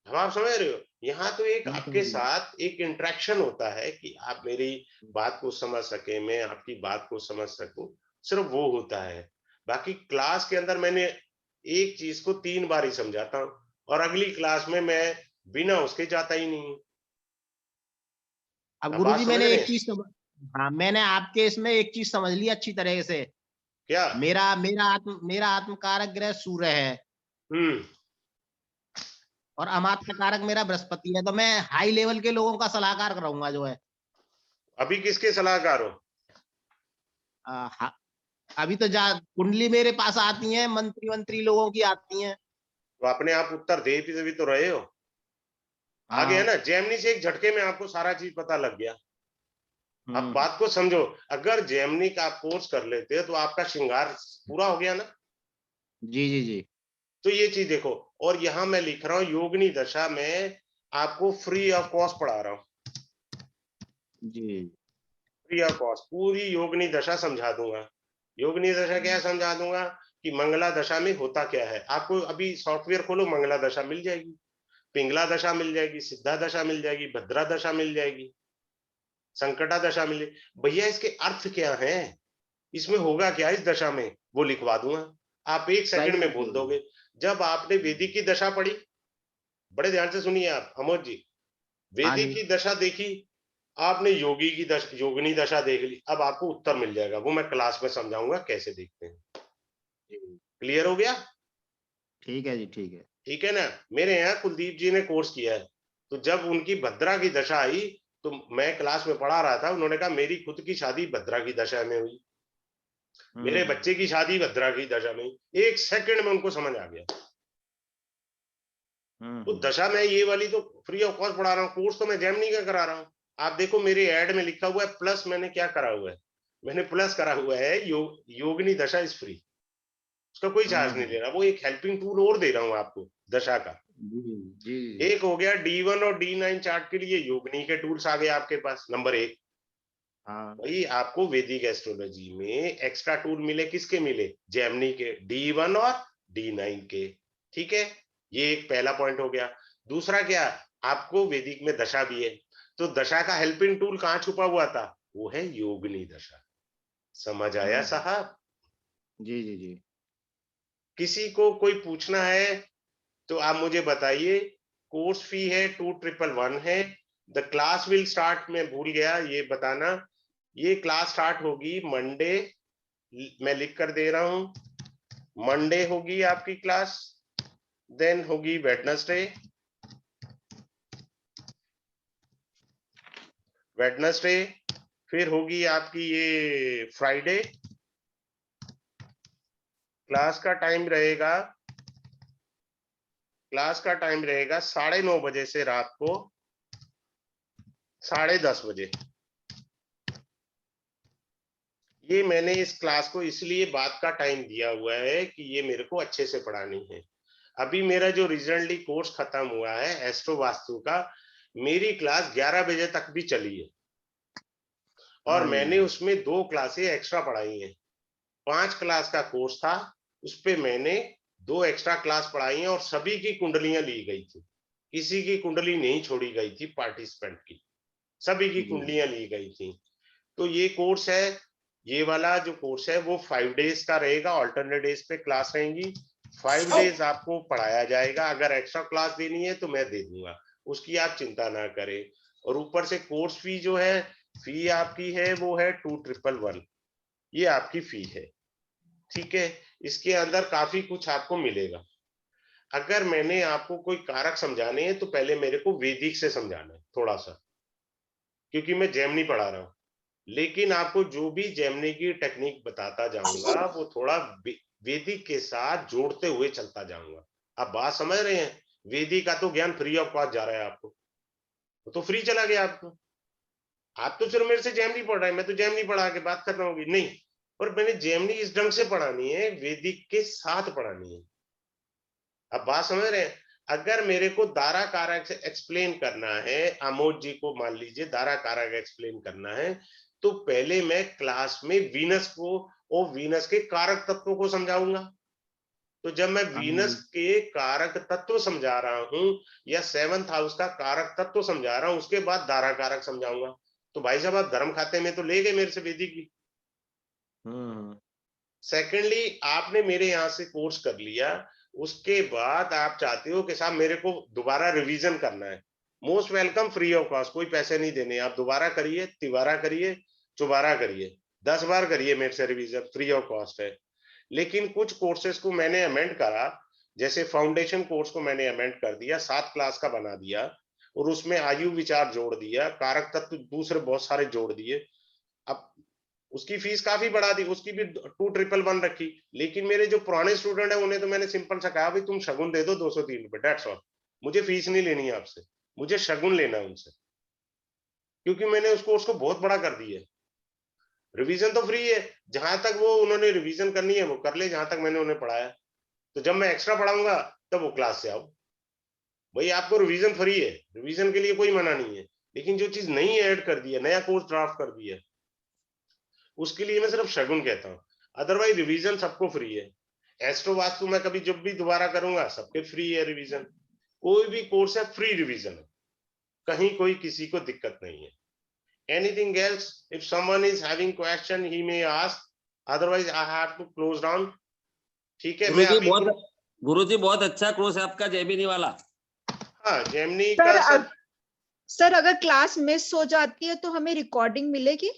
हम, आप समझ रहे हो, यहाँ तो एक मैं आपके समझ गया। साथ एक इंटरेक्शन होता है कि आप मेरी बात को समझ सके, मैं आपकी बात को समझ सकूं, सिर्फ वो होता है। बाकी क्लास के अंदर मैंने एक चीज को 3 बार ही समझाता हूँ, और अगली क्लास में मैं बिना उसके जाता ही नहीं हूँ। अब अब बात गुरुजी समझ मैंने रहे एक हैं। चीज हाँ, मैंने आपके इसमें एक चीज समझ ली अच्छी तरह से, क्या? मेरा आत्म कारक ग्रह सूर्य है हम्म। और अमात्य कारक मेरा बृहस्पति है, तो मैं हाई लेवल के लोगों का सलाहकार रहूंगा जो है। अभी किसके सलाहकार हो? हाँ, अभी तो जा कुंडली मेरे पास आती है, मंत्री मंत्री लोगों की आती हैं। तो अपने आप उत्तर दे भी तो रहे हो। आ गया हाँ। ना, जेमिनी से एक झटके में आपको सारा चीज पता लग गया। अब हम्म। बात को समझो, अगर जेमिनी का आप कोर्स कर लेते तो आपका श्रृंगार पूरा हो गया ना। जी जी जी। तो ये चीज देखो, और यहां मैं लिख रहा हूं योगिनी दशा में आपको फ्री ऑफ कॉस्ट पढ़ा रहा हूं। जी। फ्री ऑफ कॉस्ट पूरी योगिनी दशा समझा दूंगा। योगिनी दशा क्या समझा दूंगा कि मंगला दशा में होता क्या है। आपको अभी सॉफ्टवेयर खोलो, मंगला दशा मिल जाएगी, पिंगला दशा मिल जाएगी, सिद्धा दशा मिल जाएगी, भद्रा दशा मिल जाएगी, संकटा दशा मिल जाएगी। भैया इसके अर्थ क्या है, इसमें होगा क्या इस दशा में, वो लिखवा दूंगा। आप एक सेकंड सही में है, बोल सही है। दोगे। जब आपने वेदिक की दशा पढ़ी, बड़े ध्यान से सुनिए आप अमोद जी, हाँ वेदिक जी। की दशा देखी, आपने योगी की दशा, योगिनी दशा देख ली, अब आपको उत्तर मिल जाएगा, वो मैं क्लास में समझाऊंगा कैसे देखते हैं। जी। क्लियर हो गया? ठीक है जी, ठीक है। ठीक है ना। मेरे यहाँ कुलदीप जी ने कोर्स किया है, तो जब उनकी भद्रा की दशा आई, तो मैं क्लास में पढ़ा रहा था, उन्होंने कहा मेरी खुद की शादी भद्रा की दशा में हुई, मेरे हम्म। बच्चे की शादी भद्रा की दशा में हुई। एक सेकंड में उनको समझ आ गया। तो हम्म। दशा में ये वाली तो फ्री ऑफ कॉस्ट पढ़ा रहा हूँ, कोर्स तो मैं जेमिनी का करा रहा हूँ। आप देखो मेरे ऐड में लिखा हुआ है प्लस, मैंने क्या करा हुआ है, मैंने प्लस करा हुआ है योगिनी दशा इज फ्री। उसका कोई चार्ज नहीं हम्म। ले रहा, वो एक हेल्पिंग टूल और दे रहा हूँ आपको दशा का। जी जी जी। एक हो गया D1 और D9 चार्ट के लिए योगिनी के टूल्स आ गए आपके पास, नंबर एक। हाँ। भाई आपको वैदिक एस्ट्रोलॉजी में एक्स्ट्रा टूल मिले, किसके मिले, जेमिनी के, D1 और D9 के। ठीक है, ये एक पहला पॉइंट हो गया। दूसरा क्या, आपको वैदिक में दशा भी है, तो दशा का हेल्पिंग टूल कहां छुपा हुआ था, वो है योगिनी दशा। समझ आया हम्म। साहब? जी जी जी। किसी को कोई पूछना है तो आप मुझे बताइए। कोर्स फी है 2111 है। द क्लास विल स्टार्ट, मैं भूल गया ये बताना, ये क्लास स्टार्ट होगी मंडे, मैं लिख कर दे रहा हूं, मंडे होगी आपकी क्लास, देन होगी वेडनेसडे, वेडनेसडे, फिर होगी आपकी ये फ्राइडे। क्लास का टाइम रहेगा, क्लास का टाइम रहेगा 9:30 बजे से रात को 10:30 बजे। ये मैंने इस क्लास को इसलिए बाद का टाइम दिया हुआ है कि ये मेरे को अच्छे से पढ़ानी है। अभी मेरा जो रिजल्टली कोर्स खत्म हुआ है एस्ट्रो वास्तु का, मेरी क्लास 11 बजे तक भी चली है, और हाँ जी। मैंने उसमें 2 क्लासें एक्स्ट्रा पढ़ाई हैं। 5 क्लास का कोर्स था, उस पे मैंने 2 एक्स्ट्रा क्लास पढ़ाई हैं, और सभी की कुंडलियां ली गई थी, किसी की कुंडली नहीं छोड़ी गई थी पार्टिसिपेंट की, सभी की जी। कुंडलियां ली गई थी। तो ये कोर्स है, ये वाला जो कोर्स है वो 5 डेज का रहेगा, ऑल्टरनेट डेज पे क्लास रहेंगी। 5 डेज आपको पढ़ाया जाएगा, अगर एक्स्ट्रा क्लास देनी है तो मैं दे दूंगा, उसकी आप चिंता ना करें। और ऊपर से कोर्स फी जो है, फी आपकी है वो है 2111, ये आपकी फी है। ठीक है, इसके अंदर काफी कुछ आपको मिलेगा। अगर मैंने आपको कोई कारक समझाने हैं तो पहले मेरे को वैदिक से समझाना है थोड़ा सा, क्योंकि मैं जेमिनी पढ़ा रहा हूँ। लेकिन आपको जो भी जेमिनी की टेक्निक बताता जाऊंगा वो थोड़ा वैदिक के साथ जोड़ते हुए चलता जाऊंगा। आप बात समझ रहे हैं? वैदिक का तो ज्ञान फ्री ऑफ कॉस्ट जा रहा है आपको, वो तो फ्री चला गया आपको। आप तो सिर्फ मेरे से जेमिनी पढ़ रहे हैं, मैं तो जेमिनी पढ़ा के बात कर रहा हूँ नहीं, पर मैंने जेमिनी इस ढंग से पढ़ानी है, वैदिक के साथ पढ़ानी है। अब बात समझ रहे हैं? अगर मेरे को दारा कारक से एक्सप्लेन करना है, आमोद जी को मान लीजिए दारा कारक एक्सप्लेन करना है, तो पहले मैं क्लास में वीनस को और वीनस के कारक तत्वों को समझाऊंगा। तो जब मैं हाँ वीनस जी। के कारक तत्व समझा रहा हूं, या 7th हाउस का कारक तत्व समझा रहा हूं, उसके बाद दारा कारक समझाऊंगा। तो भाई साहब आप धर्म खाते में तो ले गए मेरे से वेदिक की। हम्म। सेकेंडली आपने मेरे यहाँ से कोर्स कर लिया, उसके बाद आप चाहते हो कि साहब मेरे को दोबारा रिवीजन करना है, most welcome, free of cost, कोई पैसे नहीं देने, आप दोबारा करिए, तिबारा करिए, चुबारा करिए। 10 बार करिए मेरे से रिवीजन, फ्री ऑफ कॉस्ट है। लेकिन कुछ कोर्सेज को मैंने अमेंड करा, जैसे फाउंडेशन कोर्स को मैंने अमेंड कर दिया, 7 क्लास का बना दिया और उसमें आयु विचार जोड़ दिया, कारक तत्व दूसरे बहुत सारे जोड़ दिए। अब उसकी फीस काफी बढ़ा दी, उसकी भी 2111 रखी। लेकिन मेरे जो पुराने स्टूडेंट है उन्हें तो मैंने सिंपल सा कहा, भाई तुम शगुन दे दो 203 रुपए, दैट्स ऑल। मुझे फीस नहीं लेनी है आपसे, मुझे शगुन लेना है उनसे, क्योंकि मैंने उस कोर्स को बहुत बड़ा कर दिया है। रिवीजन तो फ्री है, जहां तक वो उन्होंने रिवीजन करनी है वो कर ले, जहां तक मैंने उन्हें पढ़ाया। तो जब मैं एक्स्ट्रा पढ़ाऊंगा तब वो क्लास से आओ। भाई आपको रिवीजन फ्री है, रिवीजन के लिए कोई मना नहीं है, लेकिन जो चीज नई ऐड कर दी है, नया कोर्स ड्राफ्ट कर दिया है, उसके लिए मैं सिर्फ शगुन कहता हूँ। अदरवाइज रिवीजन सबको फ्री है। एस्ट्रो वास्तु में कभी जब भी दोबारा करूंगा सबके फ्री है रिवीजन। कोई भी कोर्स है फ्री रिवीजन है, कहीं कोई किसी को दिक्कत नहीं है। Anything else? If someone is having question, he may ask. Otherwise, I have to close down. ठीक है, मैं अभी ग्रुप। गुरुजी बहुत अच्छा कोर्स है आपका जेमिनी वाला। हाँ, जेमिनी सर, का सर अगर क्लास मिस हो जाती है तो हमें रिकॉर्डिंग मिलेगी?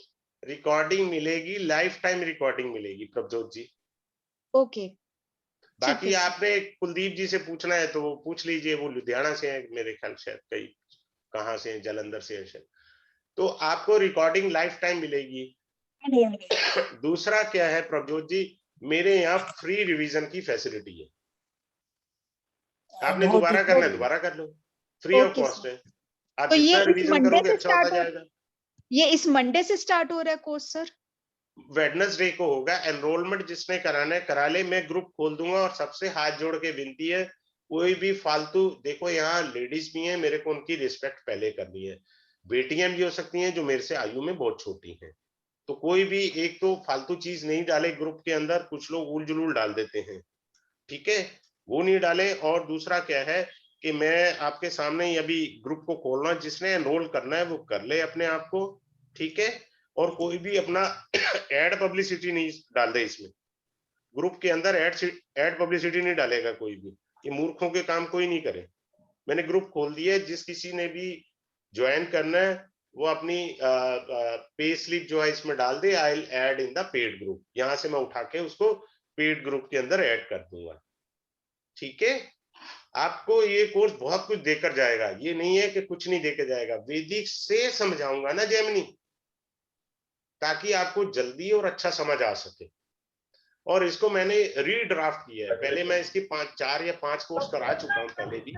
रिकॉर्डिंग मिलेगी, लाइफ टाइम रिकॉर्डिंग मिलेगी प्रभजोत जी। ओके, बाकी आपने कुलदीप जी से पूछना है तो वो पूछ लीजिए, वो लुधियाना से है मेरे ख्याल से, कई कहाँ से, जलंधर से है। तो आपको रिकॉर्डिंग लाइफ टाइम मिलेगी। दूसरा क्या है प्रभजोत जी, मेरे यहाँ फ्री रिवीजन की फैसिलिटी है। आपने दोबारा करना है दोबारा कर लो, फ्री ऑफ कॉस्ट है। आप तो जितना ये रिवीजन करोगे अच्छा होता जाएगा। ये इस मंडे से स्टार्ट हो रहा है कोर्स सर? वेडनेसडे को होगा। एनरोलमेंट जिसने कराना है करा ले, मैं ग्रुप खोल दूंगा। और सबसे हाथ जोड़ के विनती है, कोई भी फालतू, देखो यहाँ लेडीज भी हैं, मेरे को उनकी रिस्पेक्ट पहले करनी है। बेटियां भी हो सकती हैं जो मेरे से आयु में बहुत छोटी हैं, तो कोई भी एक तो फालतू चीज नहीं डाले ग्रुप के अंदर। कुछ लोग उल जुलूल डाल देते हैं, ठीक है, वो नहीं डाले। और दूसरा क्या है कि मैं आपके सामने ही अभी ग्रुप को खोलना, जिसने एनरोल करना है वो कर ले अपने आप को, ठीक है। और कोई भी अपना एड पब्लिसिटी नहीं डाल दे इसमें। ग्रुप के अंदर एड पब्लिसिटी नहीं डालेगा कोई भी, ये मूर्खों के काम कोई नहीं करे। मैंने ग्रुप खोल दिया है, जिस किसी ने भी ज्वाइन करना है वो अपनी पे स्लिप जो है इसमें डाल दे, I will add in the paid group. यहां से मैं उठा के उसको पेड ग्रुप के अंदर ऐड कर दूंगा, ठीक है। आपको ये कोर्स बहुत कुछ देकर जाएगा, ये नहीं है कि कुछ नहीं देकर जाएगा। वैदिक से समझाऊंगा ना जेमिनी, ताकि आपको जल्दी और अच्छा समझ आ सके। और इसको मैंने रीड्राफ्ट किया है, पहले मैं इसकी 4 या 5 कोर्स करा चुका हूं पहले भी,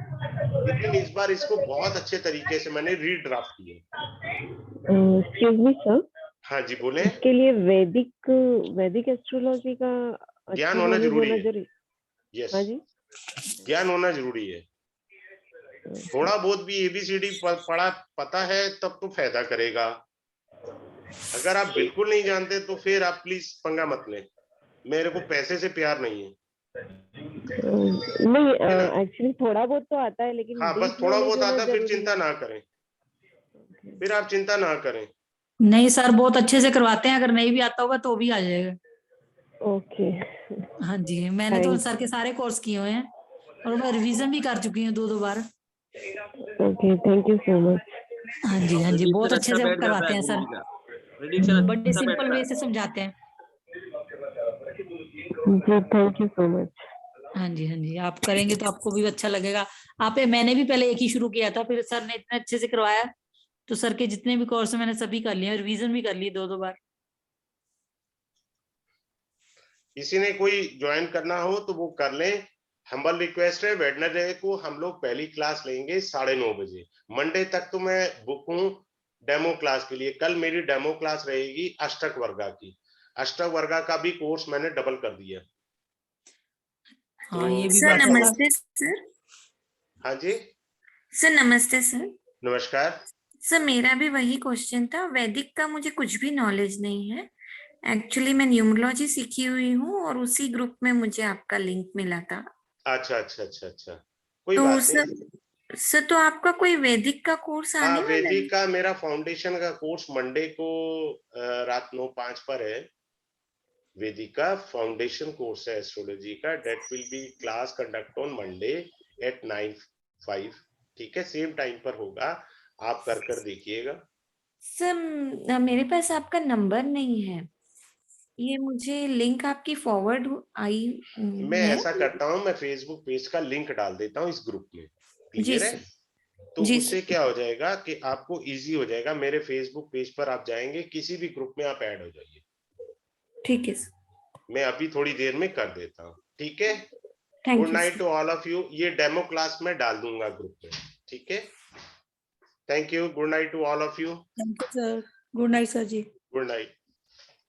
लेकिन इस बार इसको बहुत अच्छे तरीके से मैंने रीड्राफ्ट किया। Excuse me sir. हाँ जी बोले। इसके लिए वैदिक एस्ट्रोलॉजी का ज्ञान होना जरूरी है। यस, हाँ जी, ज्ञान होना जरूरी है। थोड़ा बहुत भी एबीसीडी पढ़ा पता है तब तो फायदा करेगा। अगर आप बिल्कुल नहीं जानते तो फिर आप प्लीज पंगा मत लें, मेरे को पैसे से प्यार नहीं है। नहीं, एक्चुअली थोड़ा बहुत तो आता है, लेकिन हाँ, बस थोड़ा बहुत आता है, फिर चिंता ना करें, फिर आप चिंता ना करें। नहीं सर, बहुत अच्छे से करवाते हैं, अगर नहीं भी आता होगा तो भी आ जाएगा। ओके। हाँ जी, मैंने तो सर के सारे कोर्स किए हुए हैं और मैं रिवीजन भी कर चुकी हूँ 2 बार। Okay, thank you so much. हाँ जी, हाँ जी, बहुत अच्छे से करवाते हैं सर, बड़े सिंपल वे से समझाते हैं। जी, थैंक यू सो मच। हाँ जी, हाँ जी, आप करेंगे तो आपको भी अच्छा लगेगा। मैंने भी पहले एक ही शुरू किया था, फिर सर ने इतने अच्छे से करवाया तो सर के जितने भी कोर्स मैंने सभी कर लिए, रिवीजन भी कर लिए 2 बार। किसी ने कोई ज्वाइन करना हो तो वो कर लें। हम्बल रिक्वेस्ट है, वेडनेसडे को हम लोग पहली क्लास लेंगे 9:30 बजे। मंडे तक तो मैं बुक हूँ डेमो क्लास के लिए। कल मेरी डेमो क्लास रहेगी अष्टक वर्गा की। अष्टक वर्गा का भी कोर्स मैंने डबल कर दिया। हाँ, ये भी सर बात नमस्ते सर। हाँ जी सर नमस्ते सर। नमस्कार। सर मेरा भी वही क्वेश्चन था, वैदिक का मुझे कुछ भी नॉलेज नहीं है। एक्चुअली मैं न्यूमरोलॉजी सीखी हुई हूँ और उसी ग्रुप में मुझे आपका लिंक मिला था। अच्छा अच्छा अच्छा अच्छा, कोई तो बात सर, नहीं। तो आपका कोई वैदिक का कोर्स हाँ, आने वाला है? वैदिक का मेरा फाउंडेशन का कोर्स मंडे को रात 9:05 पर है। वैदिक का फाउंडेशन कोर्स है एस्ट्रोलॉजी का, that will be class conduct on Monday at 9:05, ठीक है, सेम टाइम पर होगा। आप कर देखिएगा। सर मेरे पास आपका नंबर नहीं है। ये मुझे लिंक आपकी फॉरवर्ड आई मैं है? ऐसा करता हूँ, मैं फेसबुक पेज का लिंक डाल देता हूँ इस ग्रुप में, जी क्लियर है? सर, तो जी उससे सर, क्या हो जाएगा कि आपको इजी हो जाएगा, मेरे फेसबुक पेज पर आप जाएंगे, किसी भी ग्रुप में आप ऐड हो जाइए। ठीक है सर। मैं अभी थोड़ी देर में कर देता हूँ, ठीक है? Thank good you night sir. To all of you. ये डेमो क्लास में डाल दूंगा ग्रुप में, ठीक है? Thank you, good night to all of you, thank you sir, good night sir ji. Good night.